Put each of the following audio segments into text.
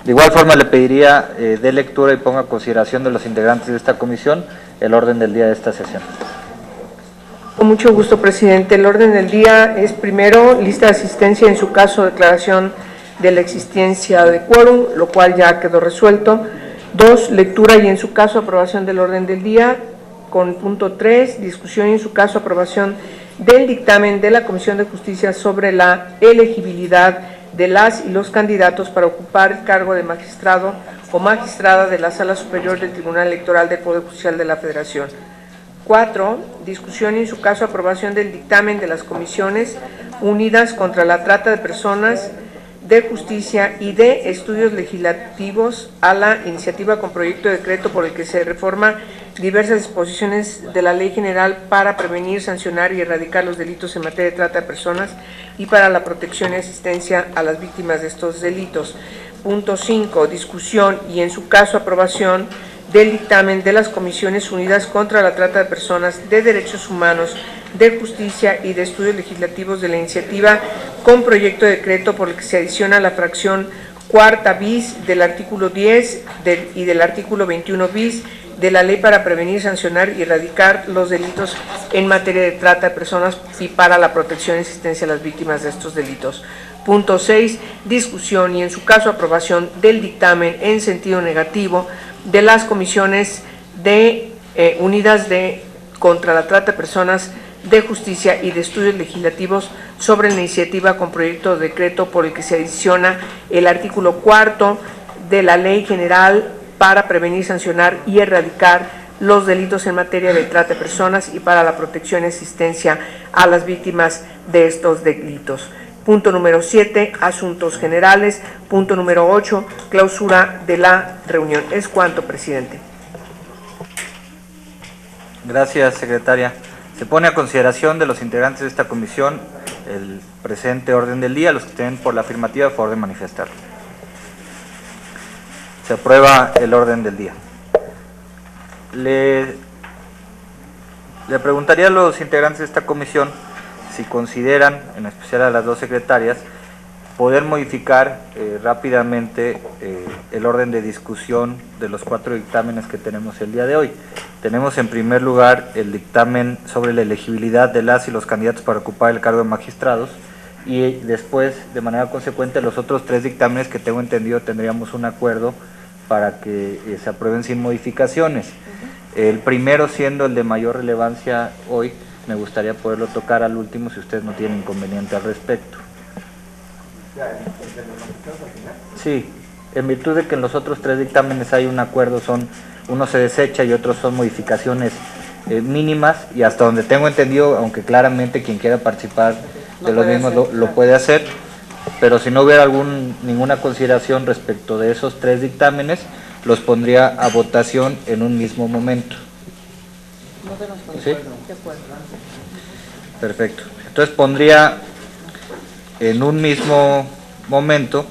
De igual forma le pediría dé lectura y ponga a consideración de los integrantes de esta comisión el orden del día de esta sesión. Con mucho gusto, presidente. El orden del día es, primero, lista de asistencia, en su caso declaración de la existencia de quórum, lo cual ya quedó resuelto. 2, lectura y en su caso aprobación del orden del día. Con punto 3, discusión y en su caso aprobación del dictamen de la Comisión de Justicia sobre la elegibilidad de las y los candidatos para ocupar el cargo de magistrado o magistrada de la Sala Superior del Tribunal Electoral del Poder Judicial de la Federación. 4, discusión y en su caso aprobación del dictamen de las Comisiones Unidas contra la Trata de Personas, de Justicia y de Estudios Legislativos a la iniciativa con proyecto de decreto por el que se reforma diversas disposiciones de la Ley General para prevenir, sancionar y erradicar los delitos en materia de trata de personas y para la protección y asistencia a las víctimas de estos delitos. Punto 5, discusión y en su caso aprobación del dictamen de las Comisiones Unidas contra la Trata de Personas, de Derechos Humanos, de Justicia y de Estudios Legislativos de la iniciativa con proyecto de decreto por el que se adiciona la fracción cuarta bis del artículo 10 y del artículo 21 bis de la Ley para prevenir, sancionar y erradicar los delitos en materia de trata de personas y para la protección y asistencia a las víctimas de estos delitos. Punto 6, discusión y en su caso aprobación del dictamen en sentido negativo de las Comisiones Unidas contra la Trata de Personas, de Justicia y de Estudios Legislativos sobre la iniciativa con proyecto de decreto por el que se adiciona el artículo 4 de la Ley General para prevenir, sancionar y erradicar los delitos en materia de trata de personas y para la protección y asistencia a las víctimas de estos delitos. Punto número 7, asuntos generales. Punto número 8, clausura de la reunión. Es cuanto, presidente. Gracias, secretaria. Se pone a consideración de los integrantes de esta comisión el presente orden del día. Los que estén por la afirmativa, por favor de manifestarlo. Se aprueba el orden del día. Le preguntaría a los integrantes de esta comisión si consideran, en especial a las dos secretarias, poder modificar rápidamente el orden de discusión de los 4 dictámenes que tenemos el día de hoy. Tenemos en primer lugar el dictamen sobre la elegibilidad de las y los candidatos para ocupar el cargo de magistrados y después, de manera consecuente, los otros 3 dictámenes que tengo entendido tendríamos un acuerdo para que se aprueben sin modificaciones. El primero, siendo el de mayor relevancia hoy, me gustaría poderlo tocar al último si ustedes no tienen inconveniente al respecto. Sí, en virtud de que en los otros 3 dictámenes hay un acuerdo, uno se desecha y otros son modificaciones mínimas, y hasta donde tengo entendido, aunque claramente quien quiera participar de los mismos lo puede hacer, pero si no hubiera ninguna consideración respecto de esos 3 dictámenes, los pondría a votación en un mismo momento. ¿Sí? Perfecto. Entonces pondría en un mismo momento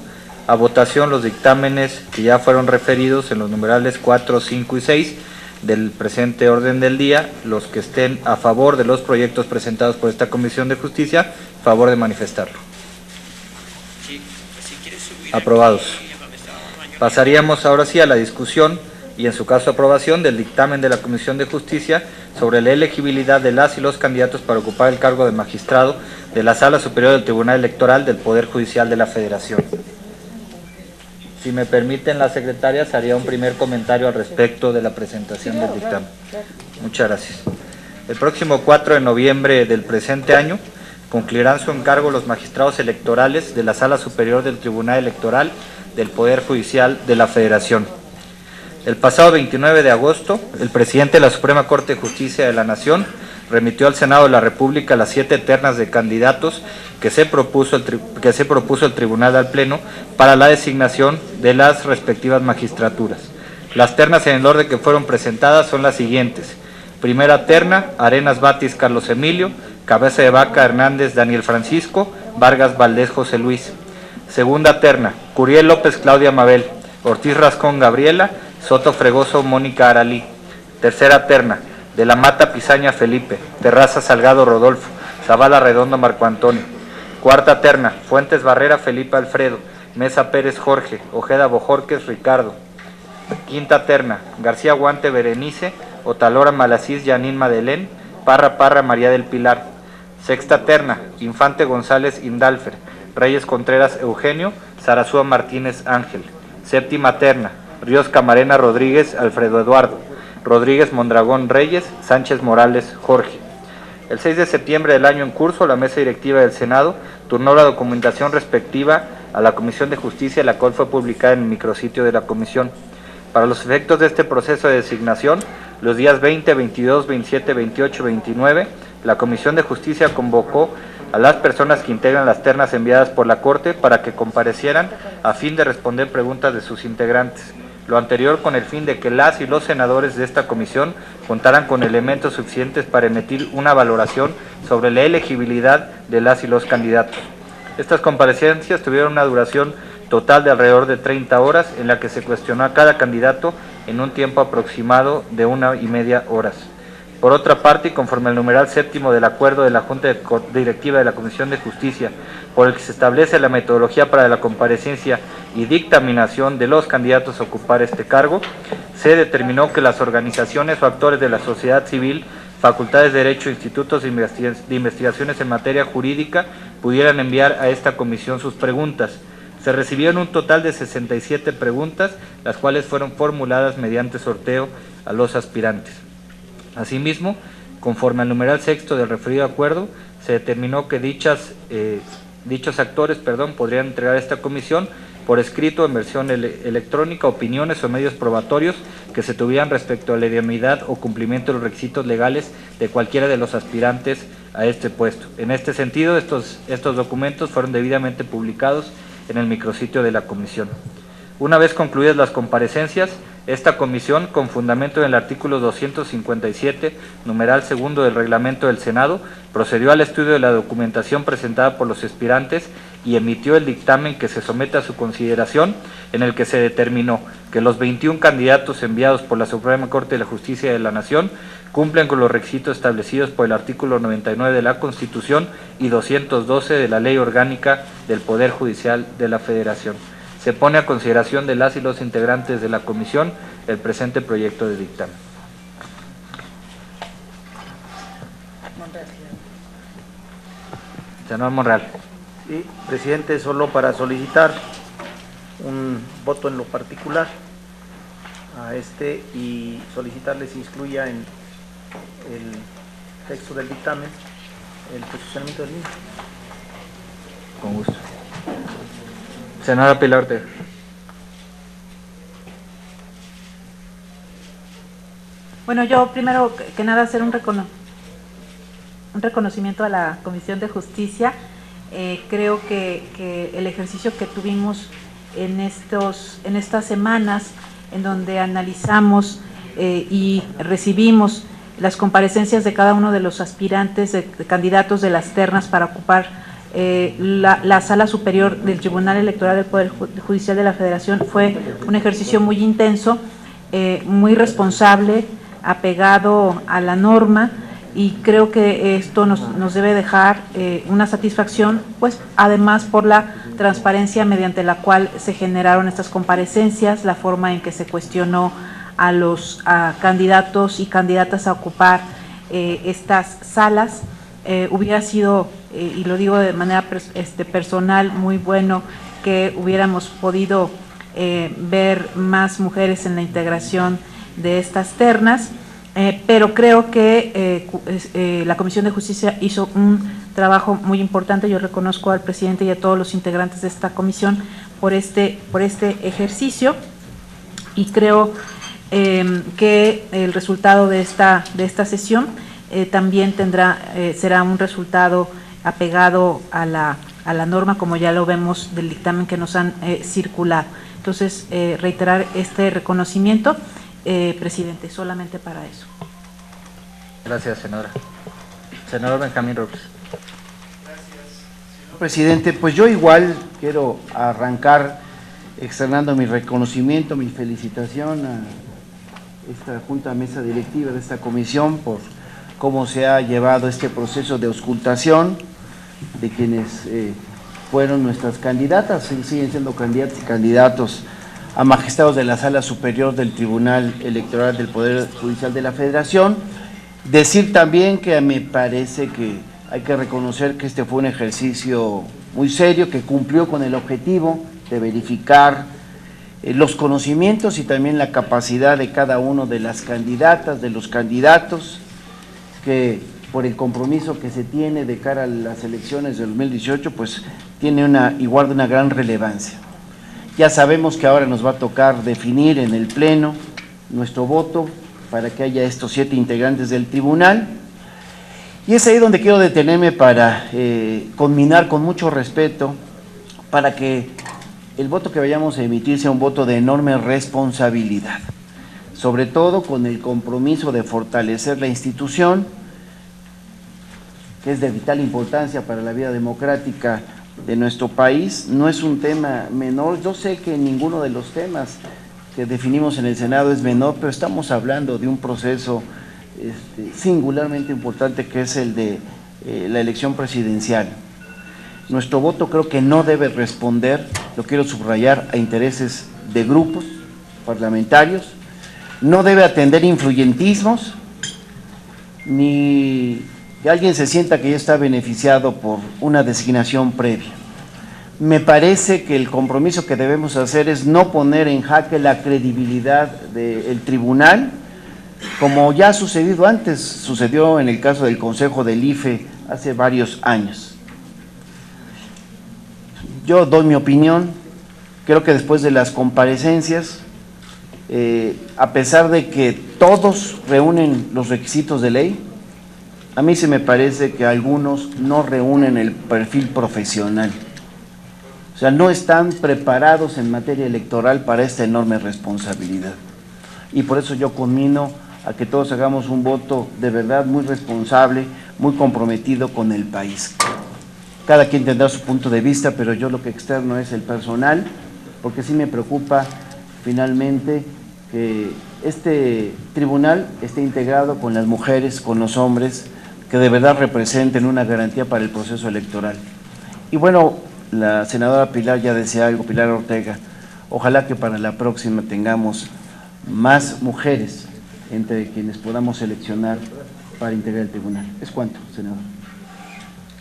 a votación los dictámenes que ya fueron referidos en los numerales 4, 5 y 6 del presente orden del día. Los que estén a favor de los proyectos presentados por esta Comisión de Justicia, favor de manifestarlo. Aprobados. Pasaríamos ahora sí a la discusión y en su caso aprobación del dictamen de la Comisión de Justicia sobre la elegibilidad de las y los candidatos para ocupar el cargo de magistrado de la Sala Superior del Tribunal Electoral del Poder Judicial de la Federación. Si me permiten las secretarias, haría un primer comentario al respecto de la presentación del dictamen. Muchas gracias. El próximo 4 de noviembre del presente año concluirán su encargo los magistrados electorales de la Sala Superior del Tribunal Electoral del Poder Judicial de la Federación. El pasado 29 de agosto, el presidente de la Suprema Corte de Justicia de la Nación remitió al Senado de la República las 7 ternas de candidatos que se propuso el Tribunal al Pleno para la designación de las respectivas magistraturas. Las ternas en el orden que fueron presentadas son las siguientes. Primera terna, Arenas Batis Carlos Emilio, Cabeza de Vaca Hernández Daniel Francisco, Vargas Valdés José Luis. Segunda terna, Curiel López Claudia Mabel, Ortiz Rascón Gabriela, Soto Fregoso Mónica Aralí. Tercera terna, De la Mata Pizaña Felipe, Terraza Salgado Rodolfo, Zavala Redondo Marco Antonio. Cuarta terna, Fuentes Barrera Felipe Alfredo, Mesa Pérez Jorge, Ojeda Bojorques Ricardo. Quinta terna, García Guante Berenice, Otalora Malasís Yanín Madelén, Parra María del Pilar. Sexta terna, Infante González Indalfer, Reyes Contreras Eugenio, Zarazúa Martínez Ángel. Séptima terna, Ríos Camarena Rodríguez Alfredo Eduardo, Rodríguez Mondragón Reyes, Sánchez Morales Jorge. El 6 de septiembre del año en curso, la mesa directiva del Senado turnó la documentación respectiva a la Comisión de Justicia, la cual fue publicada en el micrositio de la Comisión. Para los efectos de este proceso de designación, los días 20, 22, 27, 28 y 29, la Comisión de Justicia convocó a las personas que integran las ternas enviadas por la Corte para que comparecieran a fin de responder preguntas de sus integrantes. Lo anterior con el fin de que las y los senadores de esta comisión contaran con elementos suficientes para emitir una valoración sobre la elegibilidad de las y los candidatos. Estas comparecencias tuvieron una duración total de alrededor de 30 horas, en la que se cuestionó a cada candidato en un tiempo aproximado de 1,5 horas. Por otra parte, y conforme al numeral séptimo del acuerdo de la Junta Directiva de la Comisión de Justicia, por el que se establece la metodología para la comparecencia y dictaminación de los candidatos a ocupar este cargo, se determinó que las organizaciones o actores de la sociedad civil, facultades de derecho, institutos de investigaciones en materia jurídica, pudieran enviar a esta comisión sus preguntas. Se recibieron un total de 67 preguntas, las cuales fueron formuladas mediante sorteo a los aspirantes. Asimismo, conforme al numeral sexto del referido acuerdo, se determinó que dichos actores podrían entregar a esta comisión por escrito en versión electrónica opiniones o medios probatorios que se tuvieran respecto a la idoneidad o cumplimiento de los requisitos legales de cualquiera de los aspirantes a este puesto. En este sentido, estos documentos fueron debidamente publicados en el micrositio de la comisión. Una vez concluidas las comparecencias, esta comisión, con fundamento en el artículo 257, numeral segundo del reglamento del Senado, procedió al estudio de la documentación presentada por los aspirantes y emitió el dictamen que se somete a su consideración, en el que se determinó que los 21 candidatos enviados por la Suprema Corte de la Justicia de la Nación cumplen con los requisitos establecidos por el artículo 99 de la Constitución y 212 de la Ley Orgánica del Poder Judicial de la Federación. Se pone a consideración de las y los integrantes de la comisión el presente proyecto de dictamen. Senador Monreal. Sí, presidente, solo para solicitar un voto en lo particular a y solicitarle se incluya en el texto del dictamen el posicionamiento del mismo. Con gusto. Senadora Pilar Ortega. Bueno, yo primero que nada hacer un reconocimiento a la Comisión de Justicia. Creo que el ejercicio que tuvimos en estas semanas, en donde analizamos y recibimos las comparecencias de cada uno de los aspirantes, de candidatos de las ternas para ocupar la Sala Superior del Tribunal Electoral del Poder Judicial de la Federación, fue un ejercicio muy intenso, muy responsable, apegado a la norma, y creo que esto nos debe dejar una satisfacción, pues además por la transparencia mediante la cual se generaron estas comparecencias, la forma en que se cuestionó a los candidatos y candidatas a ocupar estas salas. Hubiera sido, y lo digo de manera personal, muy bueno que hubiéramos podido ver más mujeres en la integración de estas ternas, pero creo que la Comisión de Justicia hizo un trabajo muy importante. Yo reconozco al presidente y a todos los integrantes de esta comisión por este ejercicio, y creo que el resultado de esta sesión también será un resultado apegado a la norma, como ya lo vemos del dictamen que nos han circulado. Entonces, reiterar este reconocimiento, presidente, solamente para eso. Gracias, senadora. Senador Benjamín Robles. Gracias, señor presidente. Pues yo igual quiero arrancar externando mi reconocimiento, mi felicitación a esta Junta Mesa Directiva de esta comisión por cómo se ha llevado este proceso de auscultación de quienes fueron nuestras candidatas, siguen siendo candidatas y candidatos a magistrados de la Sala Superior del Tribunal Electoral del Poder Judicial de la Federación. Decir también que me parece que hay que reconocer que este fue un ejercicio muy serio, que cumplió con el objetivo de verificar los conocimientos y también la capacidad de cada uno de las candidatas, de los candidatos, que por el compromiso que se tiene de cara a las elecciones del 2018, pues tiene y guarda una gran relevancia. Ya sabemos que ahora nos va a tocar definir en el Pleno nuestro voto para que haya estos 7 integrantes del tribunal, y es ahí donde quiero detenerme para conminar con mucho respeto para que el voto que vayamos a emitir sea un voto de enorme responsabilidad, sobre todo con el compromiso de fortalecer la institución, que es de vital importancia para la vida democrática de nuestro país. No es un tema menor, yo sé que ninguno de los temas que definimos en el Senado es menor, pero estamos hablando de un proceso singularmente importante, que es el de la elección presidencial. Nuestro voto creo que no debe responder, lo quiero subrayar, a intereses de grupos parlamentarios, no debe atender influyentismos, ni que alguien se sienta que ya está beneficiado por una designación previa. Me parece que el compromiso que debemos hacer es no poner en jaque la credibilidad del tribunal, como ya ha sucedido antes, sucedió en el caso del Consejo del IFE hace varios años. Yo doy mi opinión, creo que después de las comparecencias, a pesar de que todos reúnen los requisitos de ley, a mí se me parece que algunos no reúnen el perfil profesional. O sea, no están preparados en materia electoral para esta enorme responsabilidad. Y por eso yo conmino a que todos hagamos un voto de verdad muy responsable, muy comprometido con el país. Cada quien tendrá su punto de vista, pero yo lo que externo es el personal, porque sí me preocupa finalmente que este tribunal esté integrado con las mujeres, con los hombres, que de verdad representen una garantía para el proceso electoral. Y bueno, la senadora Pilar ya decía algo, Pilar Ortega, ojalá que para la próxima tengamos más mujeres entre quienes podamos seleccionar para integrar el tribunal. ¿Es cuánto, senador?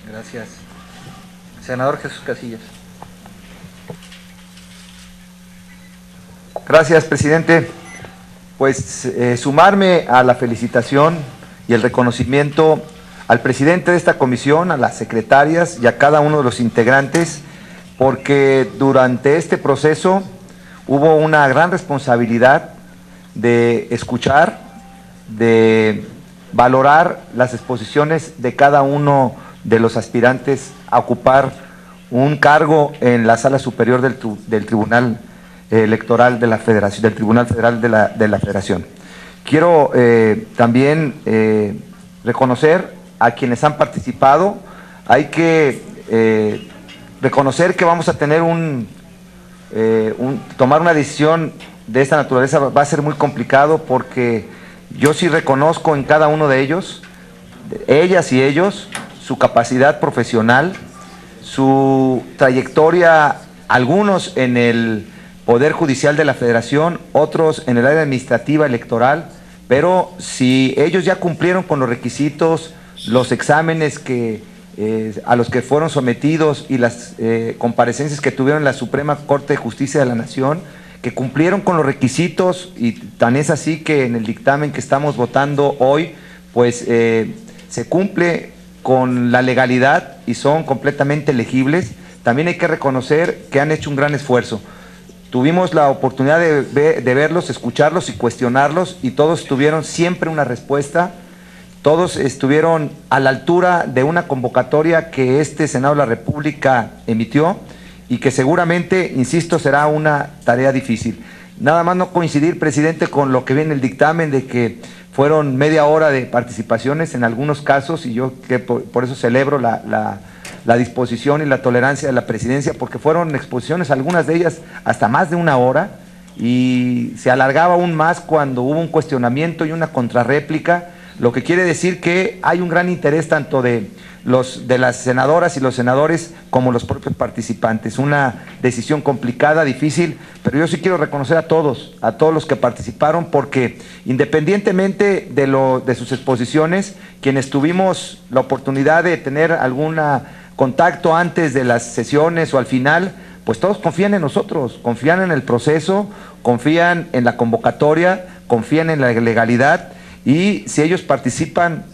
Gracias. Senador Jesús Casillas. Gracias, presidente. Pues sumarme a la felicitación y el reconocimiento al presidente de esta comisión, a las secretarias y a cada uno de los integrantes, porque durante este proceso hubo una gran responsabilidad de escuchar, de valorar las exposiciones de cada uno de los aspirantes a ocupar un cargo en la Sala Superior del Tribunal Electoral de la Federación, del Tribunal Federal de la Federación. Quiero también reconocer a quienes han participado. Hay que reconocer que vamos a tener tomar una decisión de esta naturaleza va a ser muy complicado, porque yo sí reconozco en cada uno de ellos, ellas y ellos, su capacidad profesional, su trayectoria, algunos en el Poder Judicial de la Federación, otros en el área administrativa electoral, pero si ellos ya cumplieron con los requisitos, los exámenes a los que fueron sometidos y las comparecencias que tuvieron en la Suprema Corte de Justicia de la Nación, que cumplieron con los requisitos, y tan es así que en el dictamen que estamos votando hoy, pues se cumple con la legalidad y son completamente elegibles. También hay que reconocer que han hecho un gran esfuerzo. Tuvimos la oportunidad de verlos, escucharlos y cuestionarlos, y todos tuvieron siempre una respuesta, todos estuvieron a la altura de una convocatoria que este Senado de la República emitió, y que seguramente, insisto, será una tarea difícil. Nada más no coincidir, presidente, con lo que viene en el dictamen de que fueron media hora de participaciones en algunos casos, y yo que por eso celebro la la disposición y la tolerancia de la presidencia, porque fueron exposiciones, algunas de ellas hasta más de 1 hora, y se alargaba aún más cuando hubo un cuestionamiento y una contrarréplica, lo que quiere decir que hay un gran interés tanto de las senadoras y los senadores como los propios participantes. Una decisión complicada, difícil, pero yo sí quiero reconocer a todos los que participaron, porque independientemente de sus exposiciones, quienes tuvimos la oportunidad de tener algún contacto antes de las sesiones o al final, pues todos confían en nosotros, confían en el proceso, confían en la convocatoria, confían en la legalidad, y si ellos participan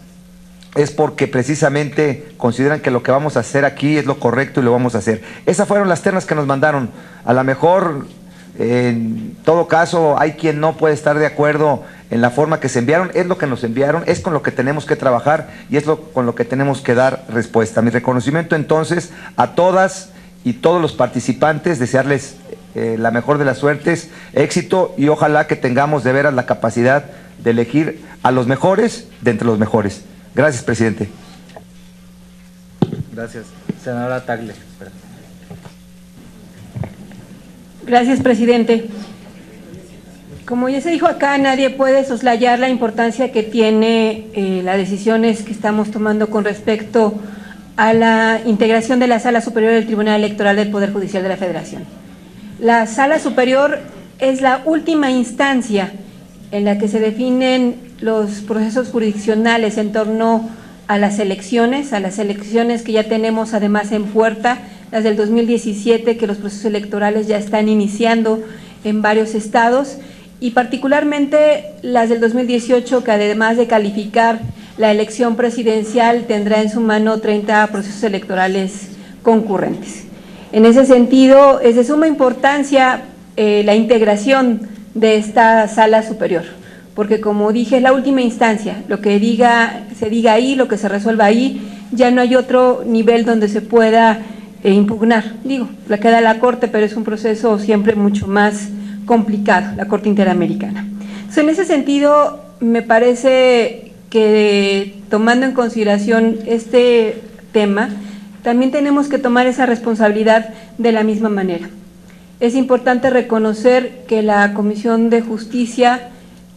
es porque precisamente consideran que lo que vamos a hacer aquí es lo correcto y lo vamos a hacer. Esas fueron las ternas que nos mandaron. A lo mejor, en todo caso, hay quien no puede estar de acuerdo en la forma que se enviaron. Es lo que nos enviaron, es con lo que tenemos que trabajar y es con lo que tenemos que dar respuesta. Mi reconocimiento entonces a todas y todos los participantes, desearles la mejor de las suertes, éxito, y ojalá que tengamos de veras la capacidad de elegir a los mejores de entre los mejores. Gracias, presidente. Gracias. Senadora Tagle. Gracias, presidente. Como ya se dijo acá, nadie puede soslayar la importancia que tiene las decisiones que estamos tomando con respecto a la integración de la Sala Superior del Tribunal Electoral del Poder Judicial de la Federación. La Sala Superior es la última instancia en la que se definen los procesos jurisdiccionales en torno a las elecciones que ya tenemos además en puerta, las del 2017, que los procesos electorales ya están iniciando en varios estados, y particularmente las del 2018, que además de calificar la elección presidencial, tendrá en su mano 30 procesos electorales concurrentes. En ese sentido, es de suma importancia la integración de esta Sala Superior, porque como dije, es la última instancia, lo que se diga ahí, lo que se resuelva ahí, ya no hay otro nivel donde se pueda impugnar. La queda la Corte, pero es un proceso siempre mucho más complicado, la Corte Interamericana. Entonces, en ese sentido, me parece que tomando en consideración este tema, también tenemos que tomar esa responsabilidad de la misma manera. Es importante reconocer que la Comisión de Justicia,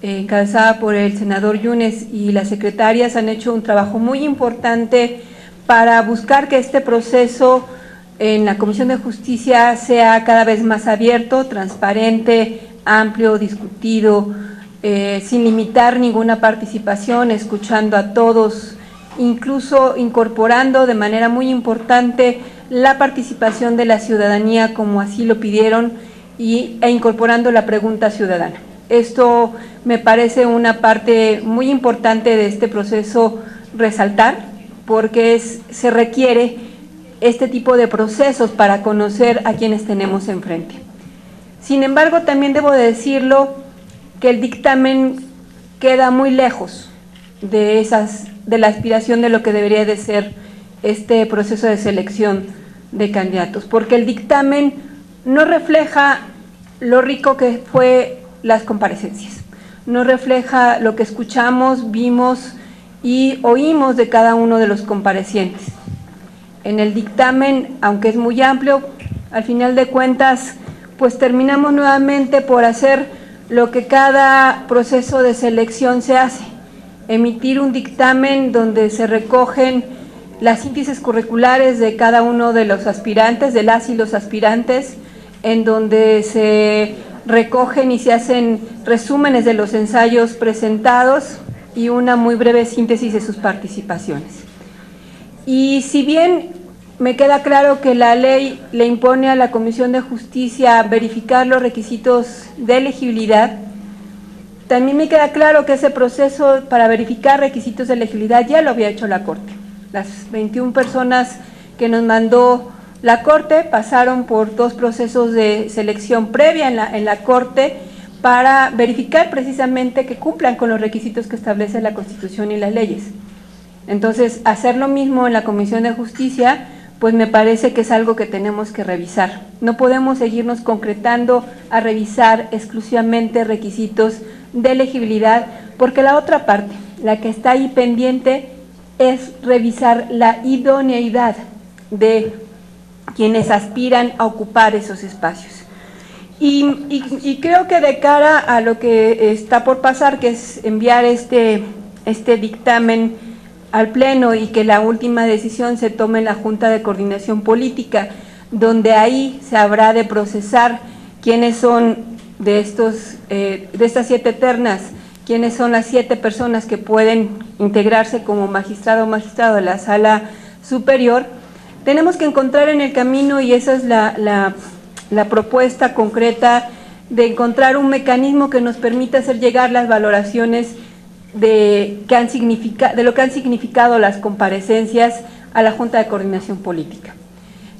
encabezada por el senador Yunes y las secretarias, han hecho un trabajo muy importante para buscar que este proceso en la Comisión de Justicia sea cada vez más abierto, transparente, amplio, discutido, sin limitar ninguna participación, escuchando a todos, incluso incorporando de manera muy importante la participación de la ciudadanía como así lo pidieron e incorporando la pregunta ciudadana. Esto me parece una parte muy importante de este proceso resaltar, porque se requiere este tipo de procesos para conocer a quienes tenemos enfrente. Sin embargo, también debo de decirlo que el dictamen queda muy lejos de la aspiración de lo que debería de ser este proceso de selección de candidatos, porque el dictamen no refleja lo rico que fue las comparecencias, no refleja lo que escuchamos, vimos y oímos de cada uno de los comparecientes. En el dictamen, aunque es muy amplio, al final de cuentas, pues terminamos nuevamente por hacer lo que cada proceso de selección se hace, emitir un dictamen donde se recogen las índices curriculares de cada uno de los aspirantes, de las y los aspirantes, en donde se recogen y se hacen resúmenes de los ensayos presentados y una muy breve síntesis de sus participaciones. Y si bien me queda claro que la ley le impone a la Comisión de Justicia verificar los requisitos de elegibilidad, también me queda claro que ese proceso para verificar requisitos de elegibilidad ya lo había hecho la Corte. Las 21 personas que nos mandó la Corte pasaron por 2 procesos de selección previa en la Corte para verificar precisamente que cumplan con los requisitos que establece la Constitución y las leyes. Entonces, hacer lo mismo en la Comisión de Justicia, pues me parece que es algo que tenemos que revisar. No podemos seguirnos concretando a revisar exclusivamente requisitos de elegibilidad, porque la otra parte, la que está ahí pendiente, es revisar la idoneidad de quienes aspiran a ocupar esos espacios. Y creo que de cara a lo que está por pasar, que es enviar este dictamen al Pleno y que la última decisión se tome en la Junta de Coordinación Política, donde ahí se habrá de procesar quiénes son de estas 7 ternas, quiénes son las 7 personas que pueden integrarse como magistrado o magistrado de la Sala Superior. Tenemos que encontrar en el camino, y esa es la propuesta concreta, de encontrar un mecanismo que nos permita hacer llegar las valoraciones de lo que han significado las comparecencias a la Junta de Coordinación Política.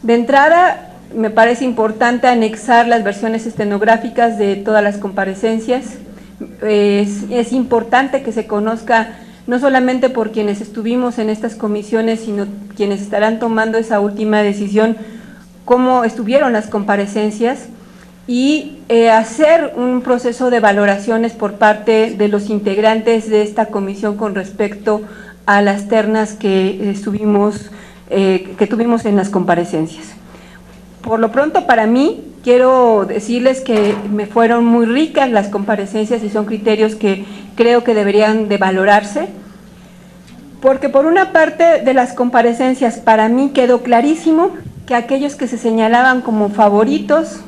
De entrada, me parece importante anexar las versiones estenográficas de todas las comparecencias. Es importante que se conozca, no solamente por quienes estuvimos en estas comisiones, sino quienes estarán tomando esa última decisión, cómo estuvieron las comparecencias, y hacer un proceso de valoraciones por parte de los integrantes de esta comisión con respecto a las ternas que tuvimos en las comparecencias. Por lo pronto, para mí, quiero decirles que me fueron muy ricas las comparecencias y son criterios que creo que deberían de valorarse, porque por una parte de las comparecencias para mí quedó clarísimo que aquellos que se señalaban como favoritos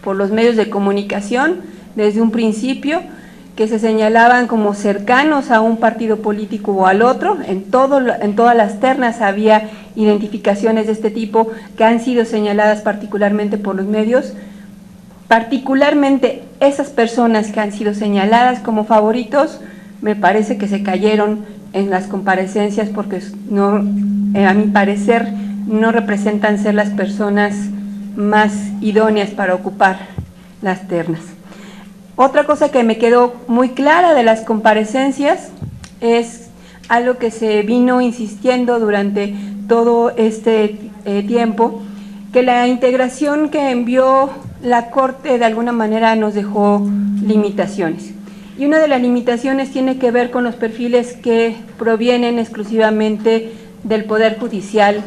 por los medios de comunicación desde un principio, que se señalaban como cercanos a un partido político o al otro, en todas las ternas había identificaciones de este tipo que han sido señaladas particularmente por los medios. Particularmente esas personas que han sido señaladas como favoritos, me parece que se cayeron en las comparecencias porque no, a mi parecer, no representan ser las personas más idóneas para ocupar las ternas. Otra cosa que me quedó muy clara de las comparecencias es algo que se vino insistiendo durante todo este tiempo, que la integración que envió la Corte de alguna manera nos dejó limitaciones. Y una de las limitaciones tiene que ver con los perfiles que provienen exclusivamente del Poder Judicial,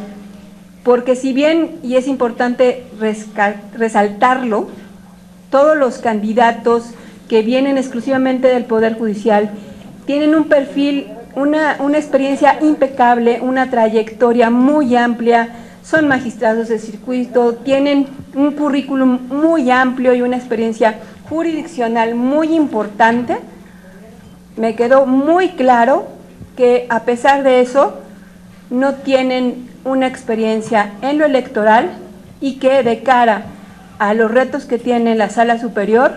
porque si bien, y es importante resaltarlo, todos los candidatos que vienen exclusivamente del Poder Judicial tienen un perfil, una experiencia impecable, una trayectoria muy amplia, son magistrados de circuito, tienen un currículum muy amplio y una experiencia jurisdiccional muy importante. Me quedó muy claro que a pesar de eso no tienen una experiencia en lo electoral y que de cara a los retos que tiene la Sala Superior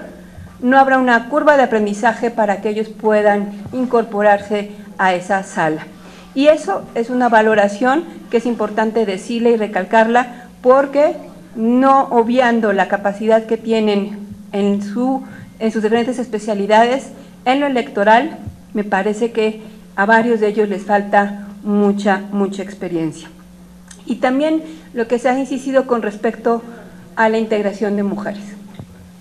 no habrá una curva de aprendizaje para que ellos puedan incorporarse a esa sala. Y eso es una valoración que es importante decirle y recalcarla, porque no obviando la capacidad que tienen en sus diferentes especialidades, en lo electoral, me parece que a varios de ellos les falta mucha experiencia. Y también lo que se ha insistido con respecto a la integración de mujeres.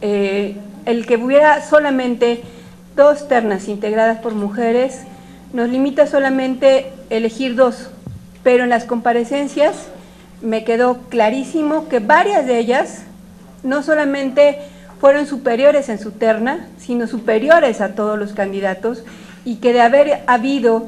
El que hubiera solamente 2 ternas integradas por mujeres nos limita solamente elegir 2, pero en las comparecencias me quedó clarísimo que varias de ellas no solamente fueron superiores en su terna, sino superiores a todos los candidatos, y que de haber habido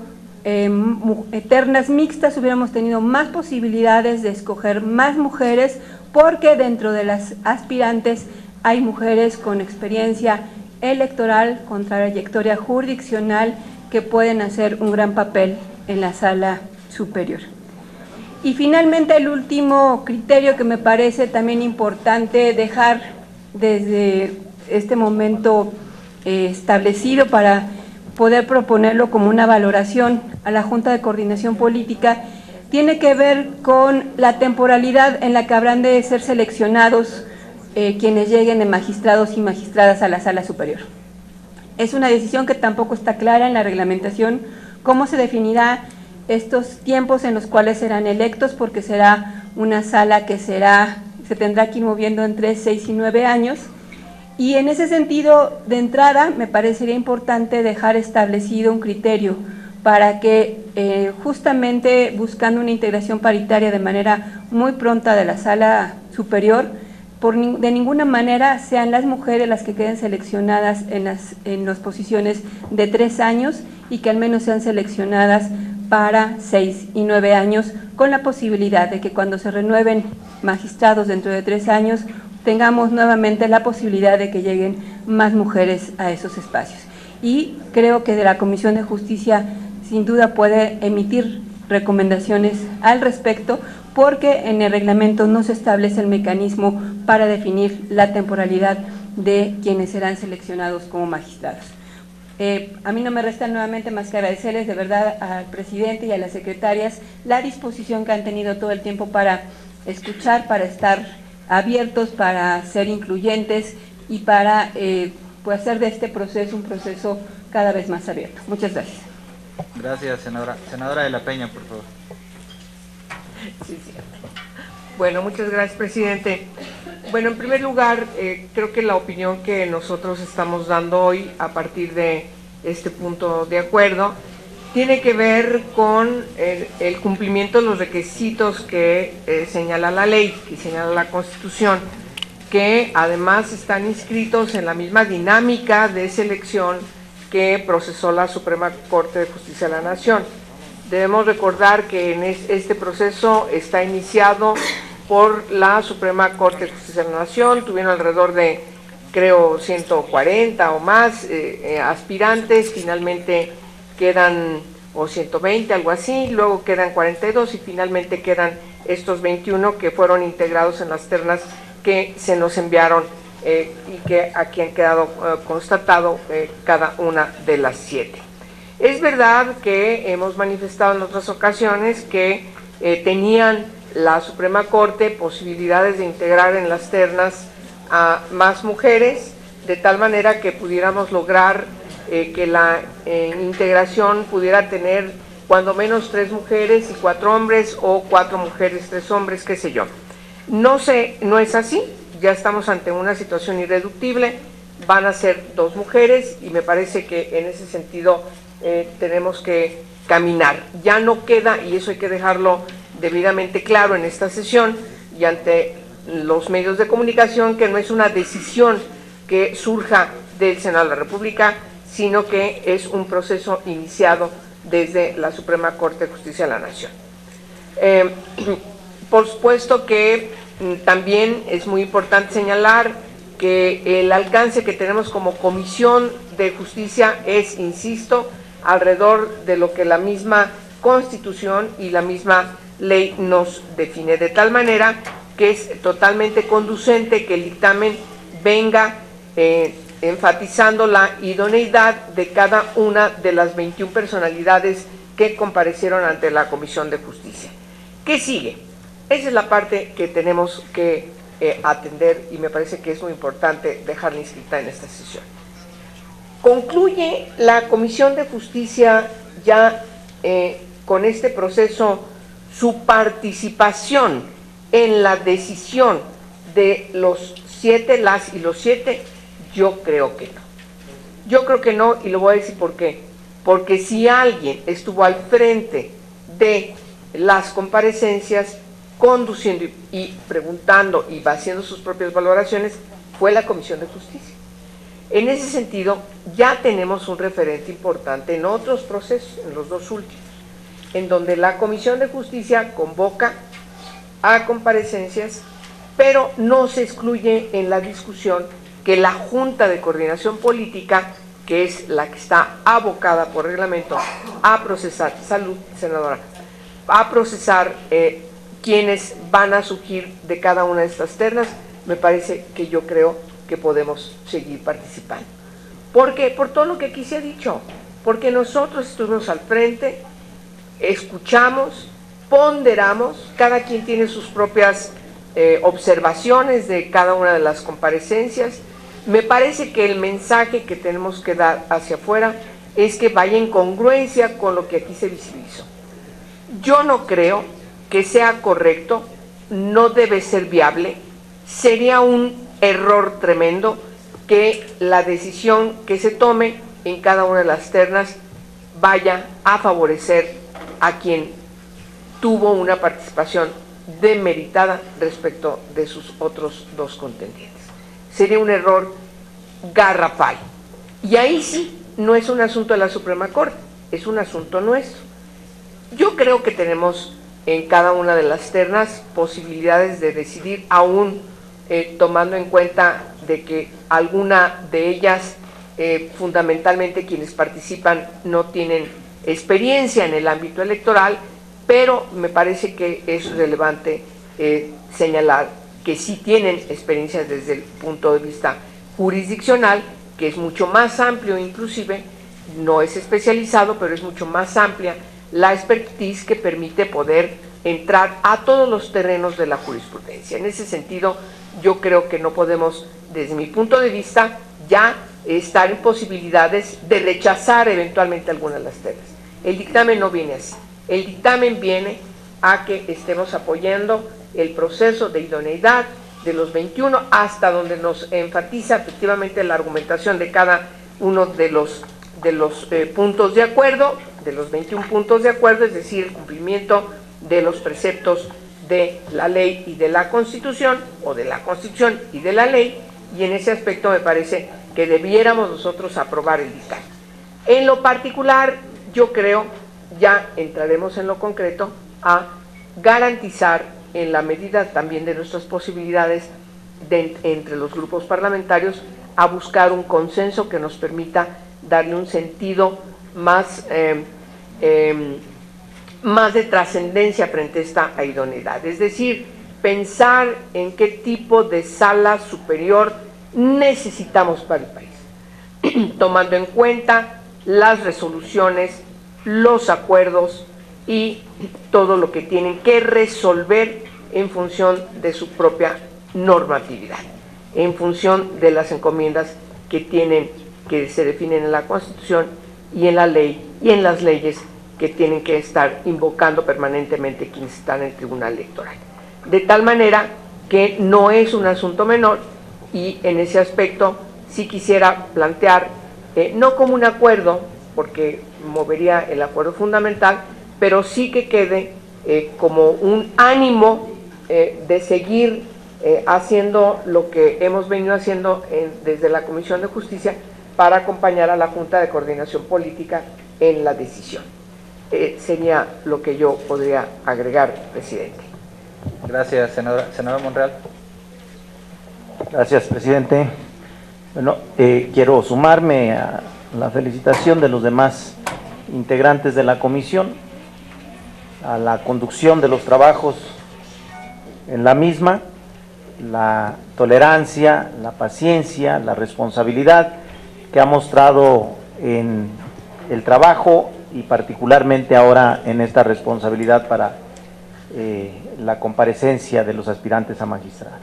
ternas mixtas hubiéramos tenido más posibilidades de escoger más mujeres, porque dentro de las aspirantes hay mujeres con experiencia electoral, con trayectoria jurisdiccional, que pueden hacer un gran papel en la Sala Superior. Y finalmente el último criterio que me parece también importante dejar desde este momento establecido para poder proponerlo como una valoración a la Junta de Coordinación Política, tiene que ver con la temporalidad en la que habrán de ser seleccionados quienes lleguen de magistrados y magistradas a la Sala Superior. Es una decisión que tampoco está clara en la reglamentación, cómo se definirá estos tiempos en los cuales serán electos, porque será una sala que se tendrá que ir moviendo entre 6 y 9 años, y en ese sentido, de entrada, me parecería importante dejar establecido un criterio para que justamente buscando una integración paritaria de manera muy pronta de la sala superior, de ninguna manera sean las mujeres las que queden seleccionadas en las posiciones de 3 años y que al menos sean seleccionadas para 6 y 9 años, con la posibilidad de que cuando se renueven magistrados dentro de 3 años, tengamos nuevamente la posibilidad de que lleguen más mujeres a esos espacios. Y creo que de la Comisión de Justicia sin duda puede emitir recomendaciones al respecto, porque en el reglamento no se establece el mecanismo para definir la temporalidad de quienes serán seleccionados como magistrados. A mí no me resta nuevamente más que agradecerles de verdad al presidente y a las secretarias la disposición que han tenido todo el tiempo para escuchar, para estar abiertos, para ser incluyentes y para pues hacer de este proceso un proceso cada vez más abierto. Muchas gracias. Gracias, senadora. Senadora de la Peña, por favor. Sí, sí. Bueno, muchas gracias, presidente. Bueno, en primer lugar, creo que la opinión que nosotros estamos dando hoy a partir de este punto de acuerdo tiene que ver con el cumplimiento de los requisitos que señala la ley, que señala la Constitución, que además están inscritos en la misma dinámica de selección que procesó la Suprema Corte de Justicia de la Nación. Debemos recordar que en este proceso está iniciado por la Suprema Corte de Justicia de la Nación. Tuvieron alrededor de, creo, 140 o más aspirantes, finalmente quedan, o 120, algo así, luego quedan 42 y finalmente quedan estos 21 que fueron integrados en las ternas que se nos enviaron y que aquí han quedado constatado cada una de las 7. Es verdad que hemos manifestado en otras ocasiones que tenían la Suprema Corte posibilidades de integrar en las ternas a más mujeres, de tal manera que pudiéramos lograr que la integración pudiera tener cuando menos 3 mujeres y 4 hombres, o 4 mujeres, 3 hombres, qué sé yo. No es así, ya estamos ante una situación irreductible, van a ser 2 mujeres y me parece que en ese sentido tenemos que caminar. Ya no queda, y eso hay que dejarlo debidamente claro en esta sesión y ante los medios de comunicación, que no es una decisión que surja del Senado de la República, sino que es un proceso iniciado desde la Suprema Corte de Justicia de la Nación. Por supuesto que también es muy importante señalar que el alcance que tenemos como Comisión de Justicia es, insisto, alrededor de lo que la misma Constitución y la misma ley nos define, de tal manera que es totalmente conducente que el dictamen venga enfatizando la idoneidad de cada una de las 21 personalidades que comparecieron ante la Comisión de Justicia. ¿Qué sigue? Esa es la parte que tenemos que atender y me parece que es muy importante dejarla inscrita en esta sesión. Concluye la Comisión de Justicia ya con este proceso su participación en la decisión de los 7, las y los 7. Yo creo que no. Yo creo que no, y lo voy a decir por qué. Porque si alguien estuvo al frente de las comparecencias, conduciendo y preguntando y haciendo sus propias valoraciones, fue la Comisión de Justicia. En ese sentido, ya tenemos un referente importante en otros procesos, en los 2 últimos, en donde la Comisión de Justicia convoca a comparecencias, pero no se excluye en la discusión que la Junta de Coordinación Política, que es la que está abocada por reglamento a procesar, salud, senadora, a procesar quienes van a surgir de cada una de estas ternas, me parece que yo creo que podemos seguir participando. ¿Por qué? Por todo lo que aquí se ha dicho, porque nosotros estuvimos al frente, escuchamos, ponderamos, cada quien tiene sus propias observaciones de cada una de las comparecencias. Me parece que el mensaje que tenemos que dar hacia afuera es que vaya en congruencia con lo que aquí se visibilizó. Yo no creo que sea correcto, no debe ser viable, sería un error tremendo que la decisión que se tome en cada una de las ternas vaya a favorecer a quien tuvo una participación demeritada respecto de sus otros dos contendientes. Sería un error garrafal. Y ahí sí, no es un asunto de la Suprema Corte, es un asunto nuestro. Yo creo que tenemos en cada una de las ternas posibilidades de decidir, aún tomando en cuenta de que alguna de ellas, fundamentalmente quienes participan, no tienen experiencia en el ámbito electoral, pero me parece que es relevante señalar que sí tienen experiencia desde el punto de vista jurisdiccional, que es mucho más amplio, inclusive, no es especializado, pero es mucho más amplia la expertise que permite poder entrar a todos los terrenos de la jurisprudencia. En ese sentido, yo creo que no podemos, desde mi punto de vista, ya estar en posibilidades de rechazar eventualmente algunas de las ternas. El dictamen no viene así. El dictamen viene a que estemos apoyando el proceso de idoneidad de los 21 hasta donde nos enfatiza efectivamente la argumentación de cada uno de los puntos de acuerdo, de los 21 puntos de acuerdo, es decir, el cumplimiento de los preceptos de la ley y de la Constitución, o de la Constitución y de la ley, y en ese aspecto me parece que debiéramos nosotros aprobar el dictamen. En lo particular, yo creo, ya entraremos en lo concreto, a garantizar, en la medida también de nuestras posibilidades entre los grupos parlamentarios, a buscar un consenso que nos permita darle un sentido más de trascendencia frente a esta idoneidad. Es decir, pensar en qué tipo de sala superior necesitamos para el país, tomando en cuenta las resoluciones, los acuerdos y todo lo que tienen que resolver en función de su propia normatividad, en función de las encomiendas que se definen en la Constitución y en la ley y en las leyes que tienen que estar invocando permanentemente quienes están en el Tribunal Electoral. De tal manera que no es un asunto menor, y en ese aspecto sí quisiera plantear, no como un acuerdo, porque movería el acuerdo fundamental, pero sí que quede como un ánimo de seguir haciendo lo que hemos venido haciendo desde la Comisión de Justicia para acompañar a la Junta de Coordinación Política en la decisión. Sería lo que yo podría agregar, presidente. Gracias, senador Monreal. Gracias, presidente. Bueno, quiero sumarme a la felicitación de los demás integrantes de la comisión, a la conducción de los trabajos en la misma, la tolerancia, la paciencia, la responsabilidad que ha mostrado en el trabajo y particularmente ahora en esta responsabilidad para la comparecencia de los aspirantes a magistrados.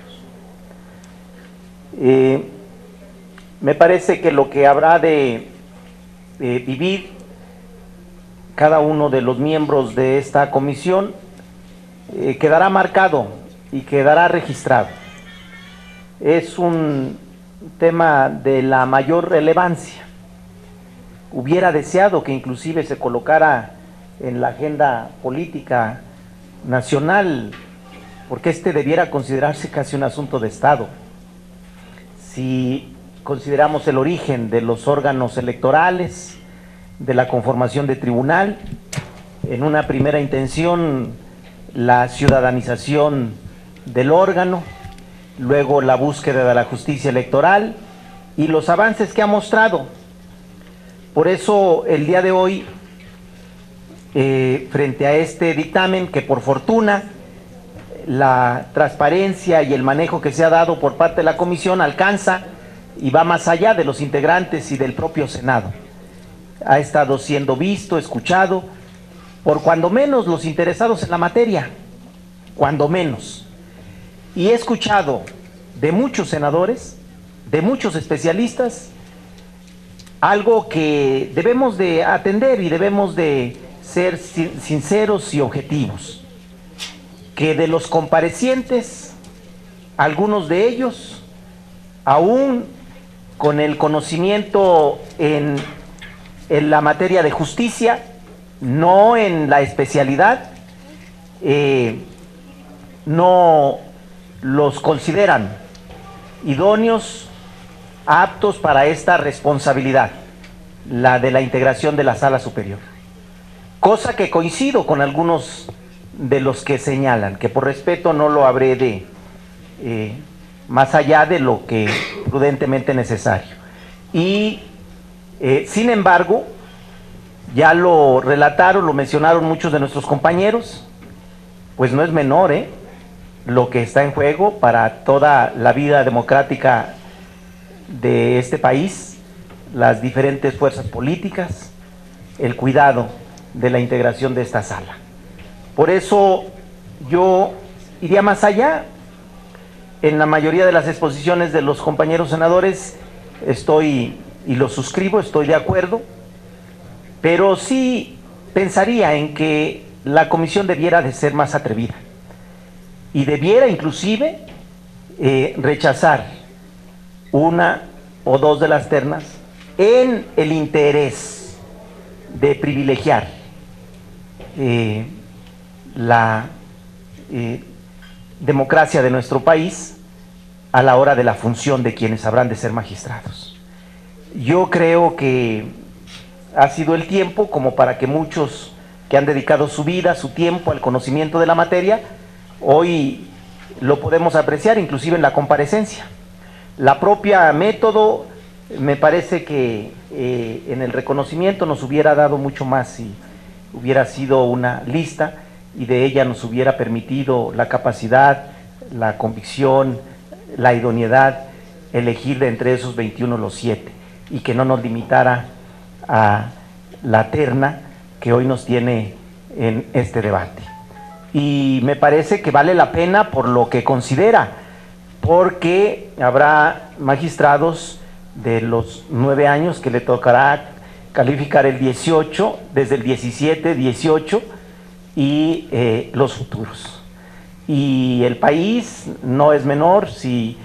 Me parece que lo que habrá de vivir cada uno de los miembros de esta comisión quedará marcado y quedará registrado. Es un tema de la mayor relevancia. Hubiera deseado que inclusive se colocara en la agenda política nacional, porque este debiera considerarse casi un asunto de Estado. Si consideramos el origen de los órganos electorales, de la conformación de tribunal, en una primera intención la ciudadanización del órgano, luego la búsqueda de la justicia electoral y los avances que ha mostrado. Por eso el día de hoy, frente a este dictamen, que por fortuna la transparencia y el manejo que se ha dado por parte de la comisión alcanza y va más allá de los integrantes y del propio Senado. Ha estado siendo visto, escuchado, por cuando menos los interesados en la materia, cuando menos. Y he escuchado de muchos senadores, de muchos especialistas, algo que debemos de atender y debemos de ser sinceros y objetivos, que de los comparecientes, algunos de ellos, aún con el conocimiento en en la materia de justicia, no en la especialidad, no los consideran idóneos, aptos para esta responsabilidad, la de la integración de la Sala Superior. Cosa que coincido con algunos de los que señalan, que por respeto no lo habré de más allá de lo que prudentemente necesario. Y sin embargo, ya lo relataron, lo mencionaron muchos de nuestros compañeros, pues no es menor lo que está en juego para toda la vida democrática de este país, las diferentes fuerzas políticas, el cuidado de la integración de esta sala. Por eso yo iría más allá. En la mayoría de las exposiciones de los compañeros senadores estoy, y lo suscribo, estoy de acuerdo, pero sí pensaría en que la comisión debiera de ser más atrevida y debiera inclusive rechazar una o dos de las ternas en el interés de privilegiar la democracia de nuestro país a la hora de la función de quienes habrán de ser magistrados. Yo creo que ha sido el tiempo como para que muchos que han dedicado su vida, su tiempo al conocimiento de la materia, hoy lo podemos apreciar inclusive en la comparecencia. La propia método me parece que en el reconocimiento nos hubiera dado mucho más si hubiera sido una lista y de ella nos hubiera permitido la capacidad, la convicción, la idoneidad, elegir de entre esos 21 los 7 y que no nos limitara a la terna que hoy nos tiene en este debate. Y me parece que vale la pena por lo que considera, porque habrá magistrados de los 9 años que le tocará calificar el 18, desde el 17, 18 y los futuros. Y el país no es menor si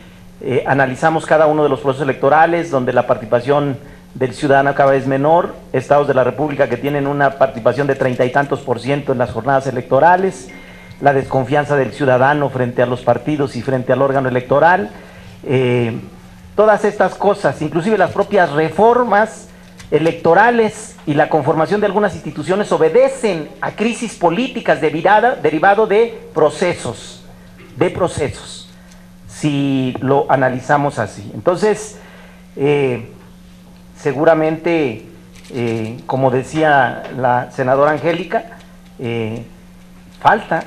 analizamos cada uno de los procesos electorales donde la participación del ciudadano cada vez menor, estados de la República que tienen una participación de 30 y tantos % en las jornadas electorales, la desconfianza del ciudadano frente a los partidos y frente al órgano electoral, todas estas cosas, inclusive las propias reformas electorales y la conformación de algunas instituciones obedecen a crisis políticas derivado de procesos, si lo analizamos así. Entonces, seguramente, como decía la senadora Angélica, falta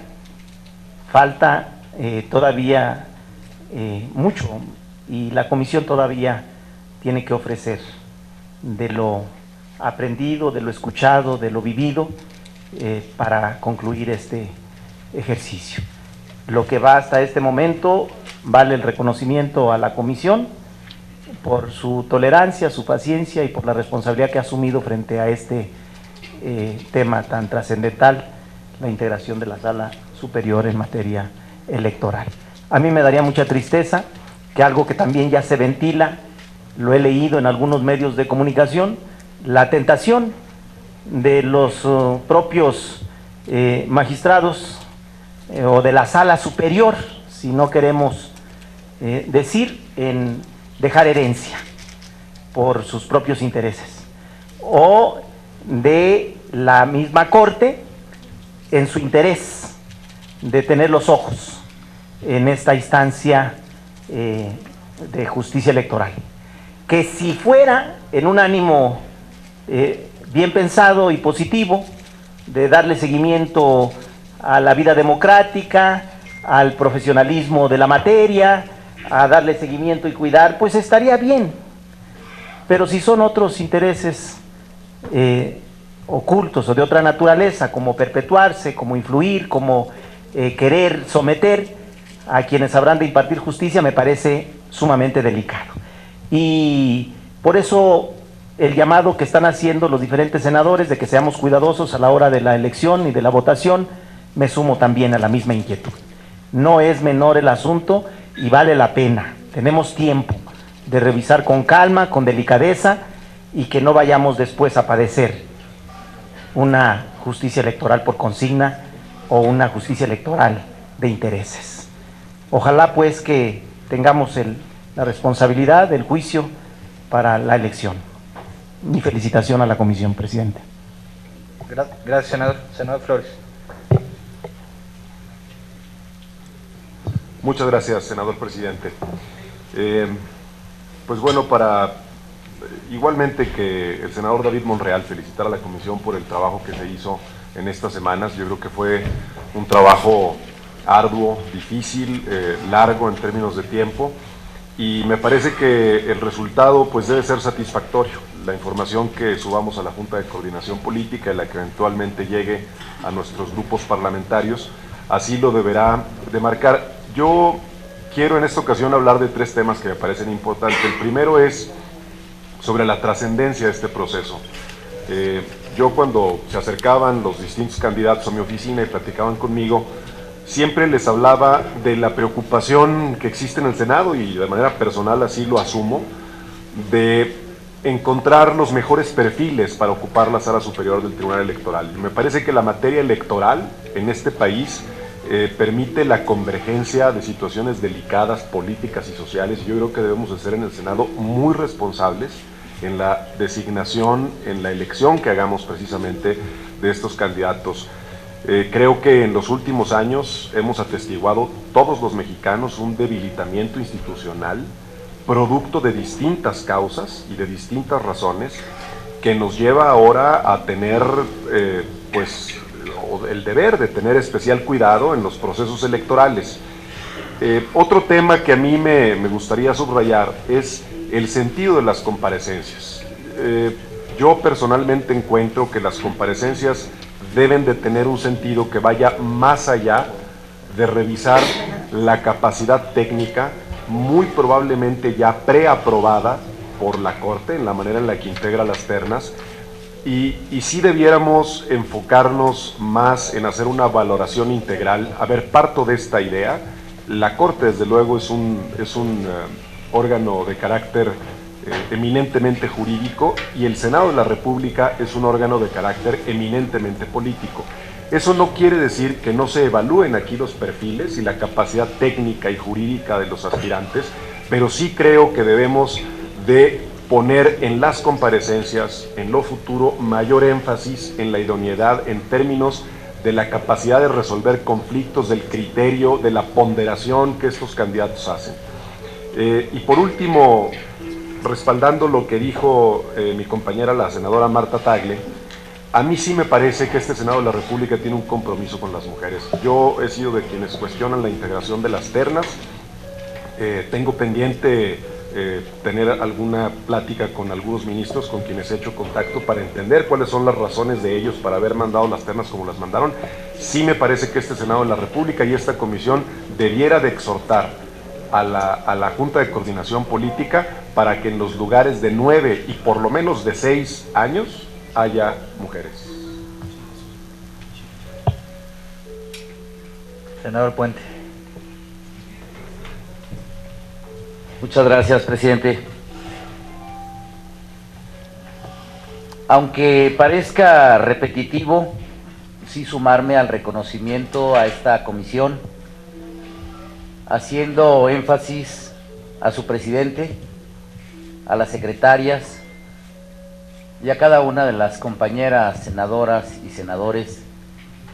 todavía mucho, y la comisión todavía tiene que ofrecer de lo aprendido, de lo escuchado, de lo vivido, para concluir este ejercicio. Lo que va hasta este momento vale el reconocimiento a la comisión por su tolerancia, su paciencia y por la responsabilidad que ha asumido frente a este tema tan trascendental, la integración de la Sala Superior en materia electoral. A mí me daría mucha tristeza que algo que también ya se ventila, lo he leído en algunos medios de comunicación, la tentación de los propios magistrados o de la Sala Superior, si no queremos decir, en dejar herencia por sus propios intereses, o de la misma Corte en su interés de tener los ojos en esta instancia de justicia electoral, que si fuera en un ánimo bien pensado y positivo de darle seguimiento a la vida democrática, al profesionalismo de la materia, a darle seguimiento y cuidar, pues estaría bien. Pero si son otros intereses ocultos o de otra naturaleza, como perpetuarse, como influir, como querer someter a quienes habrán de impartir justicia, me parece sumamente delicado. Y por eso el llamado que están haciendo los diferentes senadores de que seamos cuidadosos a la hora de la elección y de la votación, me sumo también a la misma inquietud. No es menor el asunto y vale la pena. Tenemos tiempo de revisar con calma, con delicadeza, y que no vayamos después a padecer una justicia electoral por consigna o una justicia electoral de intereses. Ojalá pues que tengamos la responsabilidad del juicio para la elección. Mi felicitación a la comisión, presidente. Gracias, senador. Senador Flores. Muchas gracias, senador presidente. Pues bueno, para igualmente que el senador David Monreal, felicitar a la comisión por el trabajo que se hizo en estas semanas. Yo creo que fue un trabajo arduo, difícil, largo en términos de tiempo, y me parece que el resultado pues debe ser satisfactorio. La información que subamos a la Junta de Coordinación Política y la que eventualmente llegue a nuestros grupos parlamentarios, así lo deberá de marcar. Yo quiero en esta ocasión hablar de 3 temas que me parecen importantes. El primero es sobre la trascendencia de este proceso. Yo cuando se acercaban los distintos candidatos a mi oficina y platicaban conmigo, siempre les hablaba de la preocupación que existe en el Senado, y de manera personal así lo asumo, de encontrar los mejores perfiles para ocupar la sala superior del Tribunal Electoral. Y me parece que la materia electoral en este país permite la convergencia de situaciones delicadas, políticas y sociales, y yo creo que debemos de ser en el Senado muy responsables en la designación, en la elección que hagamos precisamente de estos candidatos. Creo que en los últimos años hemos atestiguado todos los mexicanos un debilitamiento institucional, producto de distintas causas y de distintas razones, que nos lleva ahora a tener pues el deber de tener especial cuidado en los procesos electorales. Otro tema que a mí me gustaría subrayar es el sentido de las comparecencias. Yo personalmente encuentro que las comparecencias deben de tener un sentido que vaya más allá de revisar la capacidad técnica, muy probablemente ya preaprobada por la Corte en la manera en la que integra las ternas, y sí debiéramos enfocarnos más en hacer una valoración integral. A ver, parto de esta idea. La Corte, desde luego, es un órgano de carácter eminentemente jurídico, y el Senado de la República es un órgano de carácter eminentemente político. Eso no quiere decir que no se evalúen aquí los perfiles y la capacidad técnica y jurídica de los aspirantes, pero sí creo que debemos de poner en las comparecencias, en lo futuro, mayor énfasis en la idoneidad en términos de la capacidad de resolver conflictos, del criterio, de la ponderación que estos candidatos hacen. Y por último, respaldando lo que dijo mi compañera, la senadora Marta Tagle, a mí sí me parece que este Senado de la República tiene un compromiso con las mujeres. Yo he sido de quienes cuestionan la integración de las ternas. Tengo pendiente tener alguna plática con algunos ministros con quienes he hecho contacto para entender cuáles son las razones de ellos para haber mandado las ternas como las mandaron. Sí me parece que este Senado de la República y esta comisión debiera de exhortar a la Junta de Coordinación Política para que en los lugares de 9 y por lo menos de 6 años haya mujeres. Senador Puente. Muchas gracias, presidente. Aunque parezca repetitivo, sí sumarme al reconocimiento a esta comisión, haciendo énfasis a su presidente, a las secretarias y a cada una de las compañeras senadoras y senadores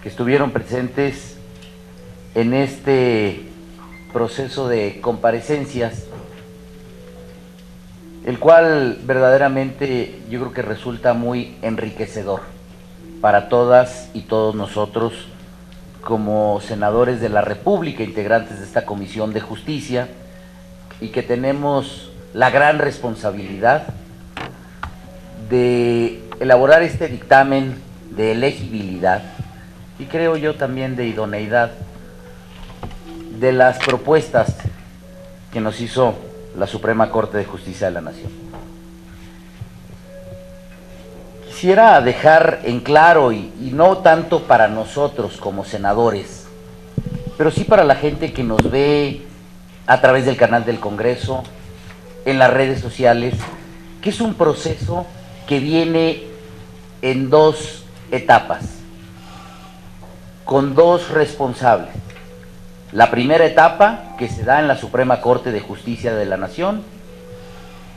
que estuvieron presentes en este proceso de comparecencias, el cual verdaderamente yo creo que resulta muy enriquecedor para todas y todos nosotros como senadores de la República, integrantes de esta Comisión de Justicia, y que tenemos la gran responsabilidad de elaborar este dictamen de elegibilidad y creo yo también de idoneidad de las propuestas que nos hizo la Suprema Corte de Justicia de la Nación. Quisiera dejar en claro, y no tanto para nosotros como senadores, pero sí para la gente que nos ve a través del canal del Congreso, en las redes sociales, que es un proceso que viene en 2 etapas, con 2 responsables. La primera etapa, que se da en la Suprema Corte de Justicia de la Nación,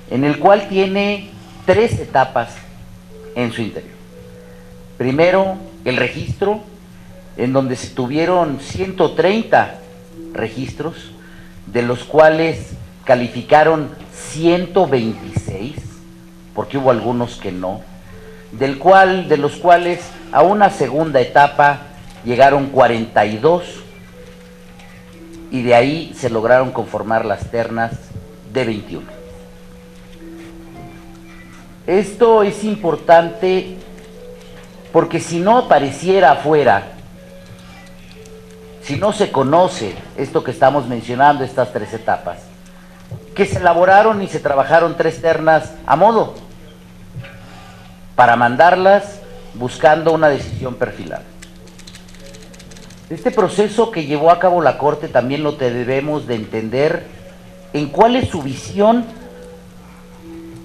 en el cual tiene 3 etapas en su interior. Primero, el registro, en donde se tuvieron 130 registros, de los cuales calificaron 126, porque hubo algunos que no, de los cuales a una segunda etapa llegaron 42, y de ahí se lograron conformar las ternas de 21. Esto es importante porque si no apareciera afuera, si no se conoce esto que estamos mencionando, estas 3 etapas, que se elaboraron y se trabajaron 3 ternas a modo, para mandarlas buscando una decisión perfilada. Este proceso que llevó a cabo la Corte también lo debemos de entender en cuál es su visión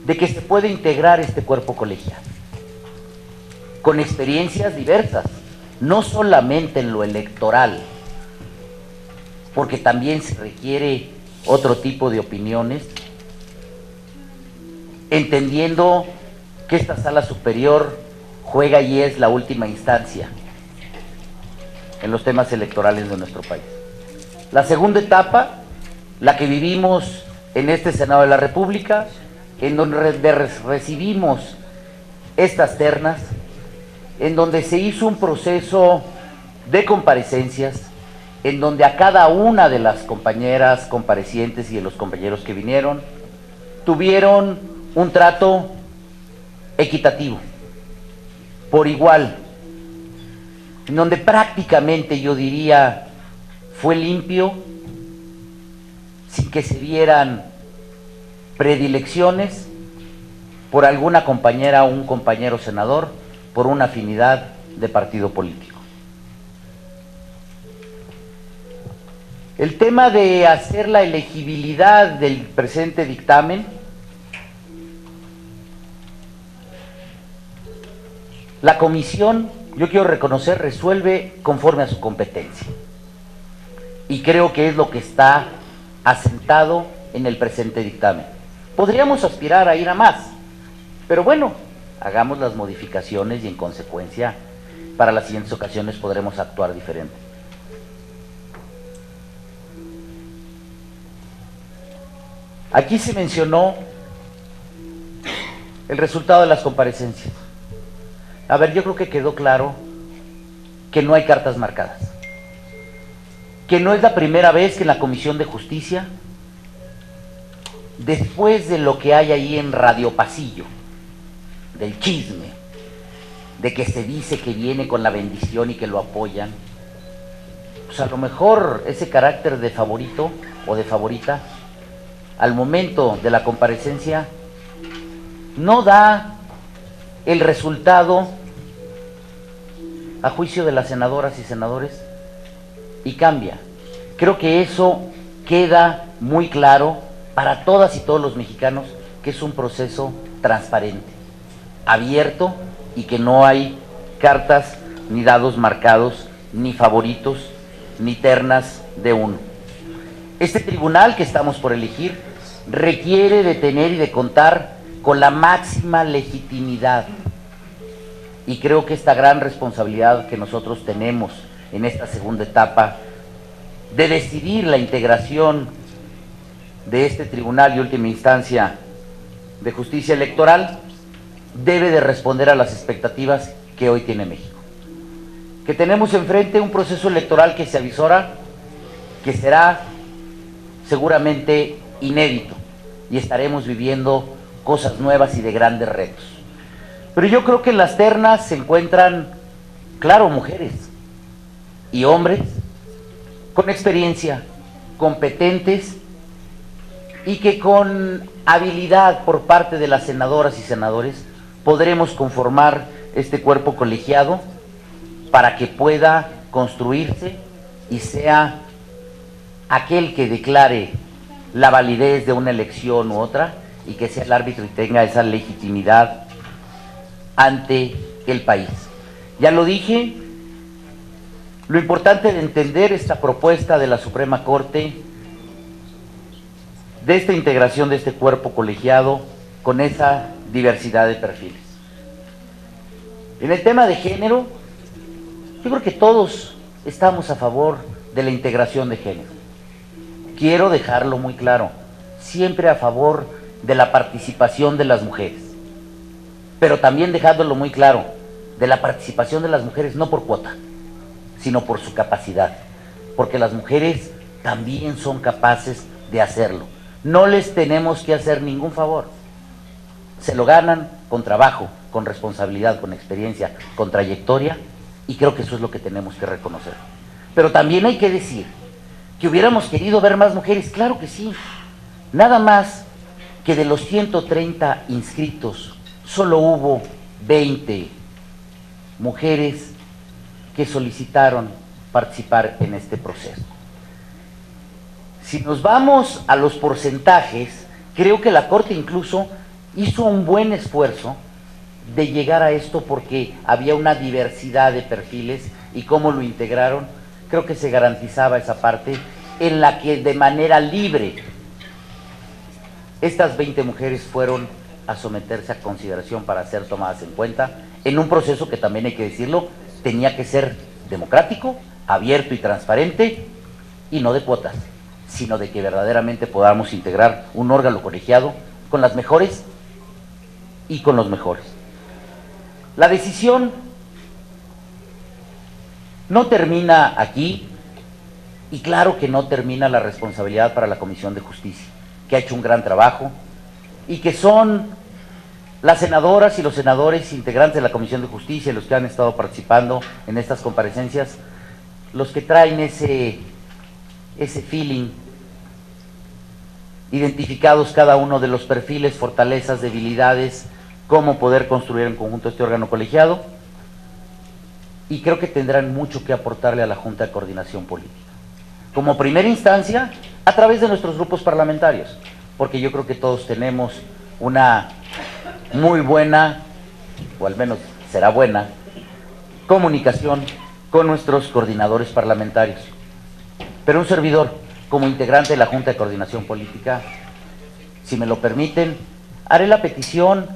de que se puede integrar este cuerpo colegiado, con experiencias diversas, no solamente en lo electoral, porque también se requiere otro tipo de opiniones, entendiendo que esta sala superior juega y es la última instancia en los temas electorales de nuestro país. La segunda etapa, la que vivimos en este Senado de la República, en donde recibimos estas ternas, en donde se hizo un proceso de comparecencias, en donde a cada una de las compañeras comparecientes y de los compañeros que vinieron, tuvieron un trato equitativo, por igual, en donde prácticamente yo diría fue limpio, sin que se vieran predilecciones por alguna compañera o un compañero senador por una afinidad de partido político. El tema de hacer la elegibilidad del presente dictamen, la comisión, yo quiero reconocer, resuelve conforme a su competencia. Y creo que es lo que está asentado en el presente dictamen. Podríamos aspirar a ir a más, pero bueno, hagamos las modificaciones y en consecuencia para las siguientes ocasiones podremos actuar diferente. Aquí se mencionó el resultado de las comparecencias. A ver, yo creo que quedó claro que no hay cartas marcadas, que no es la primera vez que en la Comisión de Justicia, después de lo que hay ahí en Radio Pasillo, del chisme, de que se dice que viene con la bendición y que lo apoyan, pues a lo mejor ese carácter de favorito o de favorita, al momento de la comparecencia, no da el resultado a juicio de las senadoras y senadores y cambia. Creo que eso queda muy claro para todas y todos los mexicanos que es un proceso transparente, abierto y que no hay cartas ni dados marcados, ni favoritos, ni ternas de uno. Este tribunal que estamos por elegir requiere de tener y de contar con la máxima legitimidad. Y creo que esta gran responsabilidad que nosotros tenemos en esta segunda etapa de decidir la integración de este tribunal y última instancia de justicia electoral debe de responder a las expectativas que hoy tiene México. Que tenemos enfrente un proceso electoral que se avisora, que será seguramente inédito y estaremos viviendo cosas nuevas y de grandes retos. Pero yo creo que en las ternas se encuentran, claro, mujeres y hombres con experiencia, competentes y que con habilidad por parte de las senadoras y senadores podremos conformar este cuerpo colegiado para que pueda construirse y sea aquel que declare la validez de una elección u otra y que sea el árbitro y tenga esa legitimidad ante el país. Ya lo dije, lo importante de entender esta propuesta de la Suprema Corte, de esta integración de este cuerpo colegiado con esa diversidad de perfiles. En el tema de género, yo creo que todos estamos a favor de la integración de género. Quiero dejarlo muy claro, siempre a favor de la participación de las mujeres, pero también dejándolo muy claro, de la participación de las mujeres no por cuota, sino por su capacidad, porque las mujeres también son capaces de hacerlo. No les tenemos que hacer ningún favor, se lo ganan con trabajo, con responsabilidad, con experiencia, con trayectoria, y creo que eso es lo que tenemos que reconocer. Pero también hay que decir que hubiéramos querido ver más mujeres, claro que sí, nada más que de los 130 inscritos, solo hubo 20 mujeres que solicitaron participar en este proceso. Si nos vamos a los porcentajes, creo que la Corte incluso hizo un buen esfuerzo de llegar a esto porque había una diversidad de perfiles y cómo lo integraron, creo que se garantizaba esa parte en la que de manera libre estas 20 mujeres fueron a someterse a consideración para ser tomadas en cuenta en un proceso que también hay que decirlo, tenía que ser democrático, abierto y transparente, y no de cuotas, sino de que verdaderamente podamos integrar un órgano colegiado con las mejores y con los mejores. La decisión no termina aquí, y claro que no termina la responsabilidad para la Comisión de Justicia, que ha hecho un gran trabajo, y que son las senadoras y los senadores integrantes de la Comisión de Justicia, los que han estado participando en estas comparecencias, los que traen ese feeling, identificados cada uno de los perfiles, fortalezas, debilidades, cómo poder construir en conjunto este órgano colegiado, y creo que tendrán mucho que aportarle a la Junta de Coordinación Política. Como primera instancia, a través de nuestros grupos parlamentarios, porque yo creo que todos tenemos una muy buena, o al menos será buena, comunicación con nuestros coordinadores parlamentarios. Pero un servidor, como integrante de la Junta de Coordinación Política, si me lo permiten, haré la petición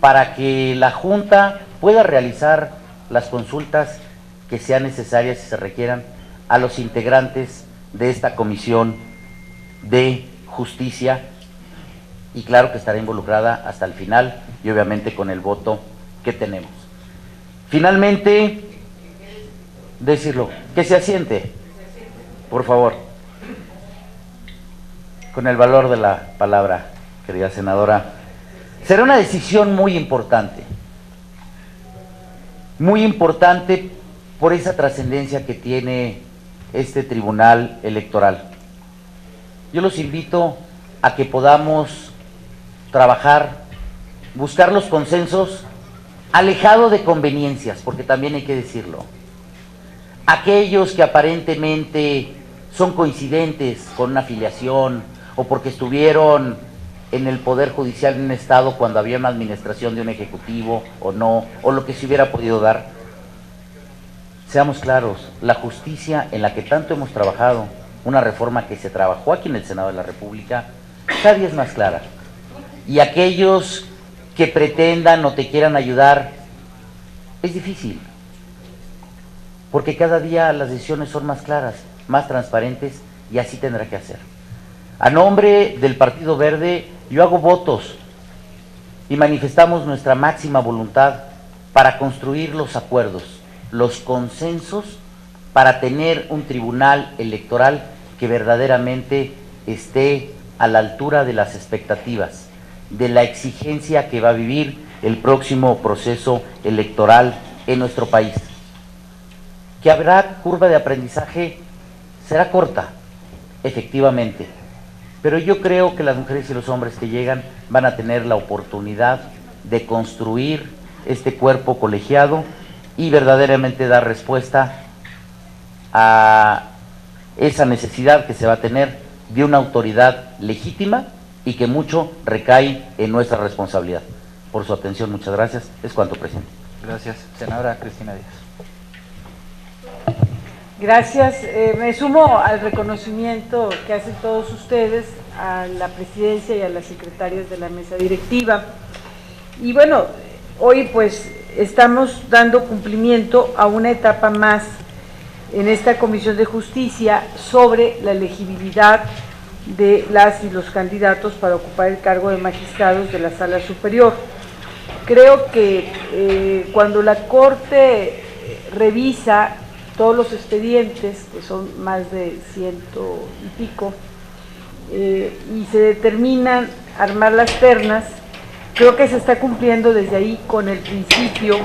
para que la Junta pueda realizar las consultas que sean necesarias y se requieran a los integrantes de esta Comisión de Justicia, y claro que estará involucrada hasta el final y obviamente con el voto que tenemos. Finalmente, decirlo, que se asiente, por favor, con el valor de la palabra, querida senadora. Será una decisión muy importante por esa trascendencia que tiene este Tribunal Electoral. Yo los invito a que podamos trabajar, buscar los consensos, alejado de conveniencias, porque también hay que decirlo. Aquellos que aparentemente son coincidentes con una afiliación o porque estuvieron en el Poder Judicial en un estado cuando había una administración de un ejecutivo o no, o lo que se hubiera podido dar. Seamos claros, la justicia en la que tanto hemos trabajado, una reforma que se trabajó aquí en el Senado de la República, cada día es más clara. Y aquellos que pretendan o te quieran ayudar, es difícil, porque cada día las decisiones son más claras, más transparentes, y así tendrá que hacer. A nombre del Partido Verde, yo hago votos y manifestamos nuestra máxima voluntad para construir los acuerdos, los consensos, para tener un tribunal electoral que verdaderamente esté a la altura de las expectativas, de la exigencia que va a vivir el próximo proceso electoral en nuestro país. Que habrá curva de aprendizaje, será corta, efectivamente, pero yo creo que las mujeres y los hombres que llegan van a tener la oportunidad de construir este cuerpo colegiado y verdaderamente dar respuesta a esa necesidad que se va a tener de una autoridad legítima y que mucho recae en nuestra responsabilidad. por su atención. Muchas gracias. Es cuanto, presidente. Gracias. Senadora Cristina Díaz. Gracias. Me sumo al reconocimiento que hacen todos ustedes a la presidencia y a las secretarias de la mesa directiva. Y bueno, hoy pues estamos dando cumplimiento a una etapa más en esta Comisión de Justicia sobre la elegibilidad de las y los candidatos para ocupar el cargo de magistrados de la Sala Superior. Creo que cuando la Corte revisa todos los expedientes, que son más de 100 y pico, y se determinan armar las ternas, creo que se está cumpliendo desde ahí con el principio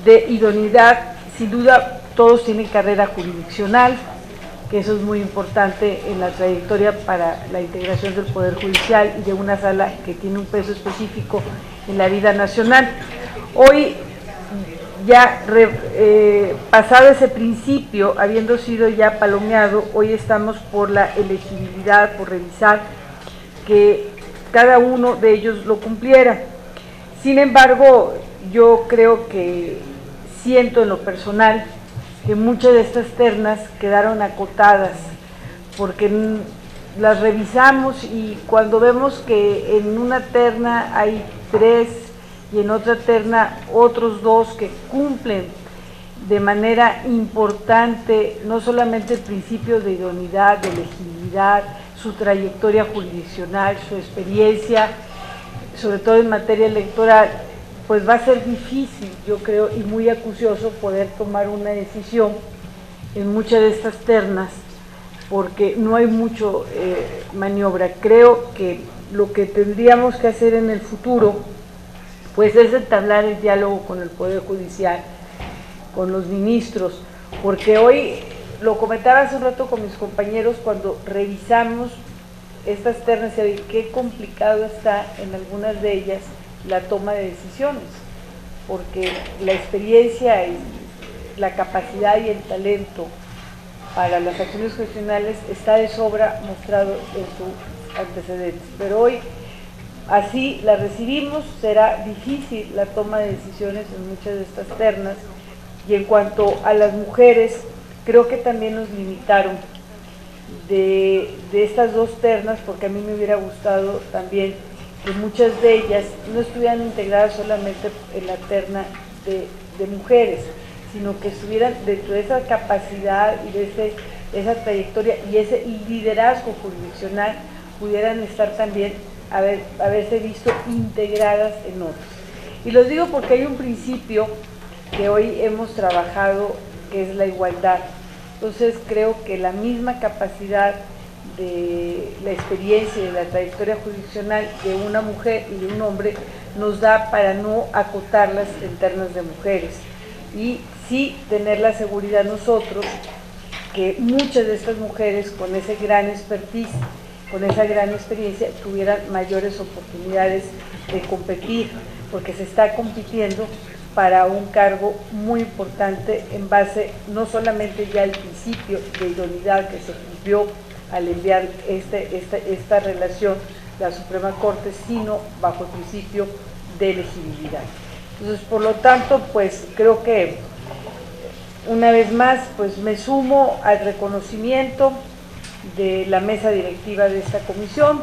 de idoneidad. Sin duda, todos tienen carrera jurisdiccional, que eso es muy importante en la trayectoria para la integración del Poder Judicial y de una sala que tiene un peso específico en la vida nacional. Hoy, ya pasado ese principio, habiendo sido ya palomeado, hoy estamos por la elegibilidad, por revisar que cada uno de ellos lo cumpliera. Sin embargo, yo creo que siento en lo personal que muchas de estas ternas quedaron acotadas, porque las revisamos y cuando vemos que en una terna hay 3 y en otra terna otros 2 que cumplen de manera importante no solamente el principio de idoneidad, de elegibilidad, su trayectoria jurisdiccional, su experiencia, sobre todo en materia electoral, pues va a ser difícil, yo creo, y muy acucioso poder tomar una decisión en muchas de estas ternas, porque no hay mucho maniobra. Creo que lo que tendríamos que hacer en el futuro, pues es entablar el diálogo con el Poder Judicial, con los ministros, porque hoy, lo comentaba hace un rato con mis compañeros, cuando revisamos estas ternas, y qué complicado está en algunas de ellas la toma de decisiones, porque la experiencia y la capacidad y el talento para las acciones gestionales está de sobra mostrado en sus antecedentes, pero hoy así la recibimos. Será difícil la toma de decisiones en muchas de estas ternas. Y en cuanto a las mujeres, creo que también nos limitaron de estas 2 ternas, porque a mí me hubiera gustado también que muchas de ellas no estuvieran integradas solamente en la terna de mujeres, sino que estuvieran dentro de esa capacidad y de esa trayectoria y ese liderazgo jurisdiccional, pudieran estar también, haberse visto integradas en otros. Y los digo porque hay un principio que hoy hemos trabajado, que es la igualdad. Entonces creo que la misma capacidad de la experiencia y de la trayectoria jurisdiccional de una mujer y de un hombre nos da para no acotarlas en ternas de mujeres, y sí tener la seguridad nosotros que muchas de estas mujeres con ese gran expertise, con esa gran experiencia, tuvieran mayores oportunidades de competir, porque se está compitiendo para un cargo muy importante en base no solamente ya al principio de idoneidad que se cumplió al enviar esta relación la Suprema Corte, sino bajo el principio de elegibilidad. Entonces, por lo tanto, pues creo que una vez más, pues me sumo al reconocimiento de la mesa directiva de esta comisión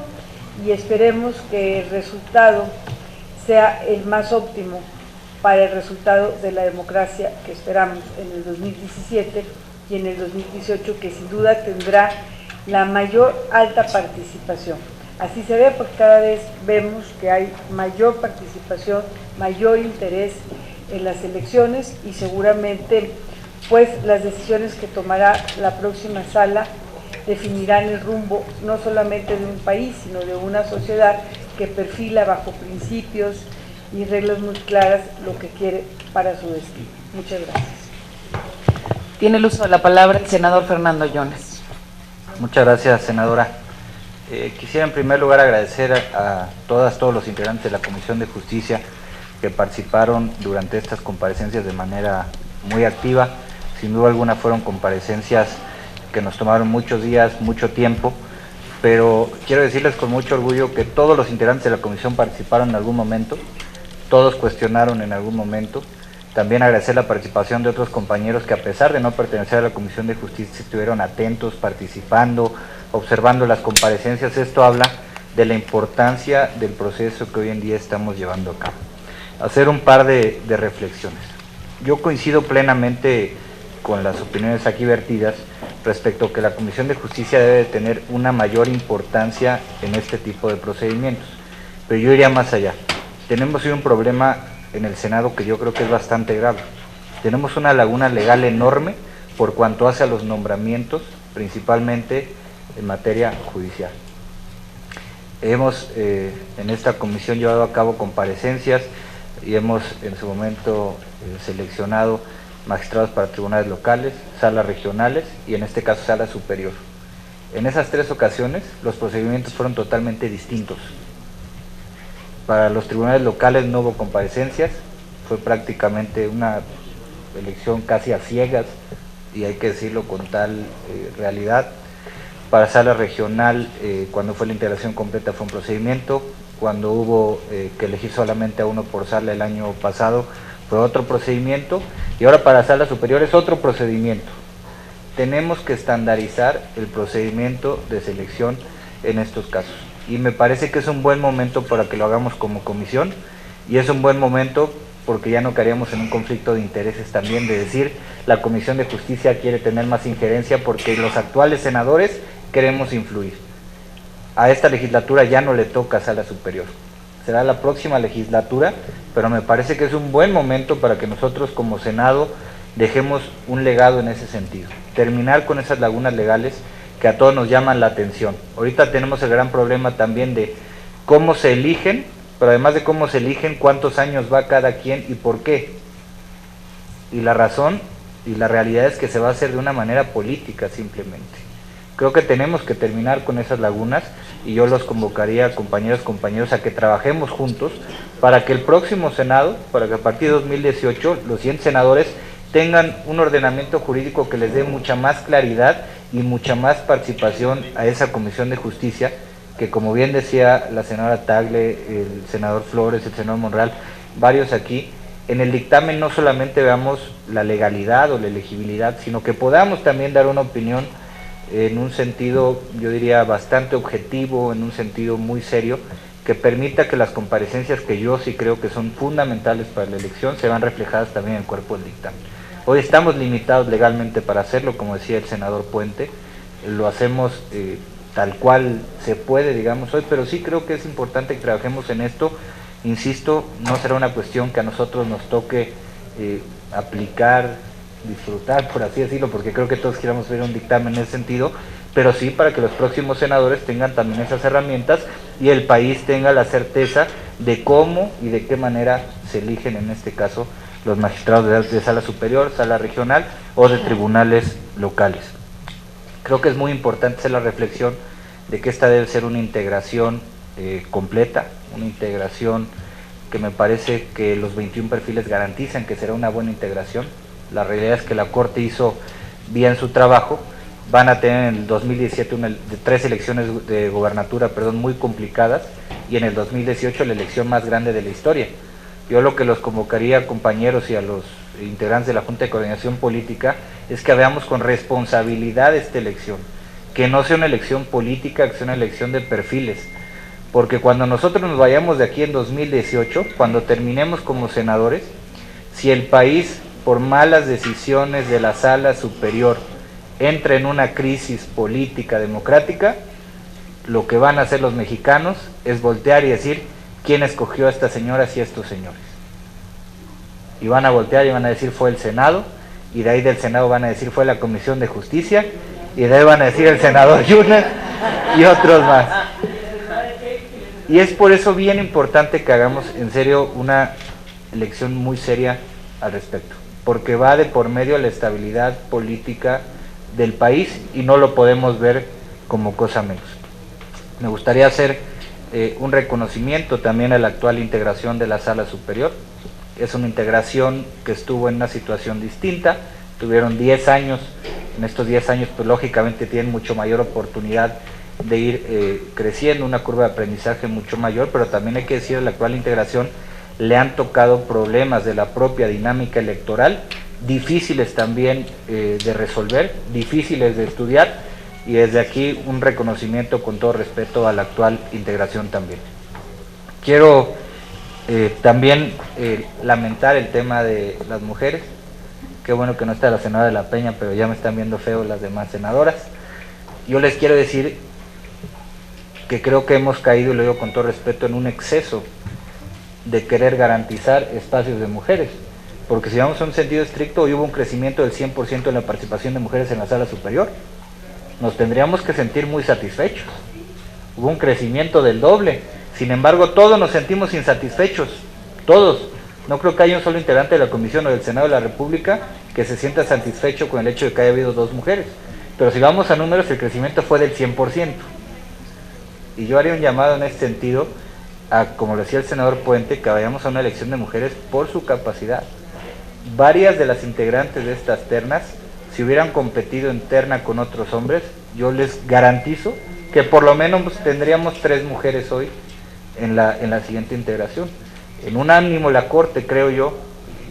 y esperemos que el resultado sea el más óptimo para el resultado de la democracia que esperamos en el 2017 y en el 2018, que sin duda tendrá la mayor alta participación. Así se ve porque cada vez vemos que hay mayor participación, mayor interés en las elecciones, y seguramente pues las decisiones que tomará la próxima sala definirán el rumbo no solamente de un país, sino de una sociedad que perfila bajo principios y reglas muy claras lo que quiere para su destino. Muchas gracias. Tiene el uso de la palabra el senador Fernando Yones. Muchas gracias, senadora. Quisiera en primer lugar agradecer a todos los integrantes de la Comisión de Justicia que participaron durante estas comparecencias de manera muy activa. Sin duda alguna fueron comparecencias que nos tomaron muchos días, mucho tiempo, pero quiero decirles con mucho orgullo que todos los integrantes de la comisión participaron en algún momento todos cuestionaron en algún momento. También agradecer la participación de otros compañeros que, a pesar de no pertenecer a la Comisión de Justicia, estuvieron atentos, participando, observando las comparecencias. Esto habla de la importancia del proceso que hoy en día estamos llevando a cabo. Hacer un par de reflexiones. Yo coincido plenamente con las opiniones aquí vertidas respecto a que la Comisión de Justicia debe tener una mayor importancia en este tipo de procedimientos, pero yo iría más allá. Tenemos hoy un problema en el Senado que yo creo que es bastante grave. Tenemos una laguna legal enorme por cuanto hace a los nombramientos, principalmente en materia judicial. Hemos en esta comisión llevado a cabo comparecencias y hemos en su momento seleccionado magistrados para tribunales locales, salas regionales y en este caso sala superior. En esas 3 ocasiones los procedimientos fueron totalmente distintos. Para los tribunales locales no hubo comparecencias, fue prácticamente una elección casi a ciegas, y hay que decirlo con tal realidad. Para sala regional, cuando fue la integración completa fue un procedimiento, cuando hubo que elegir solamente a uno por sala el año pasado fue otro procedimiento, y ahora para sala superior es otro procedimiento. Tenemos que estandarizar el procedimiento de selección en estos casos, y me parece que es un buen momento para que lo hagamos como comisión, y es un buen momento porque ya no caeríamos en un conflicto de intereses también, de decir la Comisión de Justicia quiere tener más injerencia porque los actuales senadores queremos influir. A esta legislatura ya no le toca sala superior, será la próxima legislatura, pero me parece que es un buen momento para que nosotros como Senado dejemos un legado en ese sentido, terminar con esas lagunas legales que a todos nos llaman la atención. Ahorita tenemos el gran problema también de cómo se eligen, pero además de cómo se eligen, cuántos años va cada quien y por qué. Y la razón y la realidad es que se va a hacer de una manera política simplemente. Creo que tenemos que terminar con esas lagunas y yo los convocaría, compañeros, a que trabajemos juntos para que el próximo Senado, para que a partir de 2018 los 100 senadores tengan un ordenamiento jurídico que les dé mucha más claridad y mucha más participación a esa Comisión de Justicia, que como bien decía la senadora Tagle, el senador Flores, el senador Monreal, varios aquí, en el dictamen no solamente veamos la legalidad o la elegibilidad, sino que podamos también dar una opinión en un sentido, yo diría, bastante objetivo, en un sentido muy serio, que permita que las comparecencias que yo sí creo que son fundamentales para la elección se van reflejadas también en el cuerpo del dictamen. Hoy estamos limitados legalmente para hacerlo, como decía el senador Puente, lo hacemos tal cual se puede, digamos, hoy, pero sí creo que es importante que trabajemos en esto. Insisto, no será una cuestión que a nosotros nos toque aplicar, disfrutar, por así decirlo, porque creo que todos queramos ver un dictamen en ese sentido, pero sí para que los próximos senadores tengan también esas herramientas y el país tenga la certeza de cómo y de qué manera se eligen en este caso los magistrados de sala superior, sala regional o de tribunales locales. Creo que es muy importante hacer la reflexión de que esta debe ser una integración completa, una integración que me parece que los 21 perfiles garantizan que será una buena integración. La realidad es que la Corte hizo bien su trabajo. Van a tener en el 2017 3 elecciones de gobernatura, muy complicadas, y en el 2018 la elección más grande de la historia. Yo lo que los convocaría, compañeros, y a los integrantes de la Junta de Coordinación Política, es que veamos con responsabilidad esta elección, que no sea una elección política, que sea una elección de perfiles, porque cuando nosotros nos vayamos de aquí en 2018, cuando terminemos como senadores, si el país, por malas decisiones de la sala superior, entra en una crisis política democrática, lo que van a hacer los mexicanos es voltear y decir quién escogió a estas señoras y a estos señores. Y van a voltear y van a decir fue el Senado, y de ahí del Senado van a decir fue la Comisión de Justicia, y de ahí van a decir el senador Yunes y otros más. Y es por eso bien importante que hagamos en serio una elección muy seria al respecto, porque va de por medio la estabilidad política del país y no lo podemos ver como cosa menos. Me gustaría hacer un reconocimiento también a la actual integración de la Sala Superior. Es una integración que estuvo en una situación distinta, tuvieron 10 años, en estos 10 años pues lógicamente tienen mucho mayor oportunidad de ir creciendo, una curva de aprendizaje mucho mayor, pero también hay que decir, la actual integración le han tocado problemas de la propia dinámica electoral, difíciles también de resolver, difíciles de estudiar, y desde aquí un reconocimiento con todo respeto a la actual integración también. Quiero también lamentar el tema de las mujeres. Qué bueno que no está la senadora de la Peña, pero ya me están viendo feo las demás senadoras. Yo les quiero decir que creo que hemos caído, y lo digo con todo respeto, en un exceso de querer garantizar espacios de mujeres, porque si vamos a un sentido estricto, hoy hubo un crecimiento del 100% en la participación de mujeres en la sala superior. Nos tendríamos que sentir muy satisfechos. Hubo un crecimiento del doble. Sin embargo, todos nos sentimos insatisfechos, todos. No creo que haya un solo integrante de la Comisión o del Senado de la República que se sienta satisfecho con el hecho de que haya habido 2 mujeres. Pero si vamos a números, el crecimiento fue del 100%. Y yo haría un llamado en este sentido a, como lo decía el senador Puente, que vayamos a una elección de mujeres por su capacidad. Varias de las integrantes de estas ternas, si hubieran competido en terna con otros hombres, yo les garantizo que por lo menos tendríamos 3 mujeres hoy en la siguiente integración. En un ánimo la Corte, creo yo,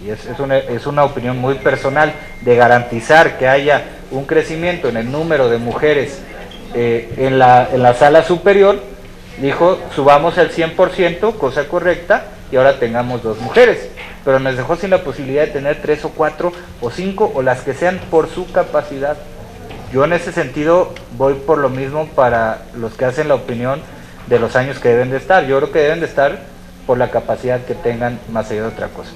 y es una opinión muy personal, de garantizar que haya un crecimiento en el número de mujeres en la sala superior, dijo, subamos al 100%, cosa correcta, y ahora tengamos 2 mujeres, pero nos dejó sin la posibilidad de tener 3 o 4 o 5 o las que sean por su capacidad. Yo en ese sentido voy por lo mismo para los que hacen la opinión de los años que deben de estar. Yo creo que deben de estar por la capacidad que tengan, más allá de otra cosa.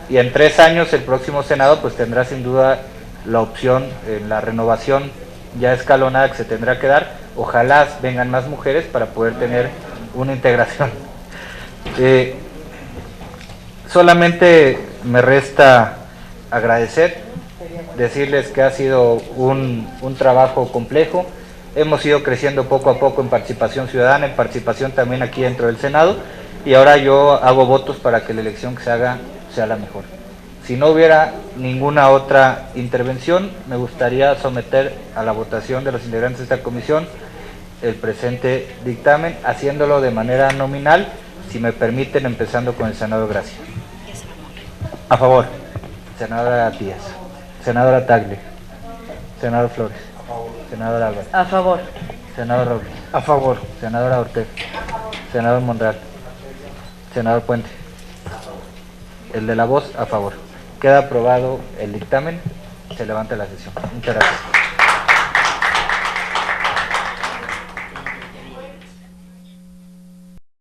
Y en 3 años el próximo Senado pues tendrá sin duda la opción, en la renovación ya escalonada que se tendrá que dar. Ojalá vengan más mujeres para poder tener una integración. Solamente me resta agradecer, decirles que ha sido un trabajo complejo. Hemos ido creciendo poco a poco en participación ciudadana, en participación también aquí dentro del Senado, y ahora yo hago votos para que la elección que se haga sea la mejor. Si no hubiera ninguna otra intervención, me gustaría someter a la votación de los integrantes de esta comisión el presente dictamen, haciéndolo de manera nominal, si me permiten, empezando con el senador Gracia. A favor. Senadora Díaz. Senadora Tagle. Senador Flores. A favor. Senador Álvarez. A favor. Senador Robles. A favor. Senadora Ortega. Senador Monreal. Senador Puente. El de la voz, a favor. Queda aprobado el dictamen. Se levanta la sesión. Muchas gracias.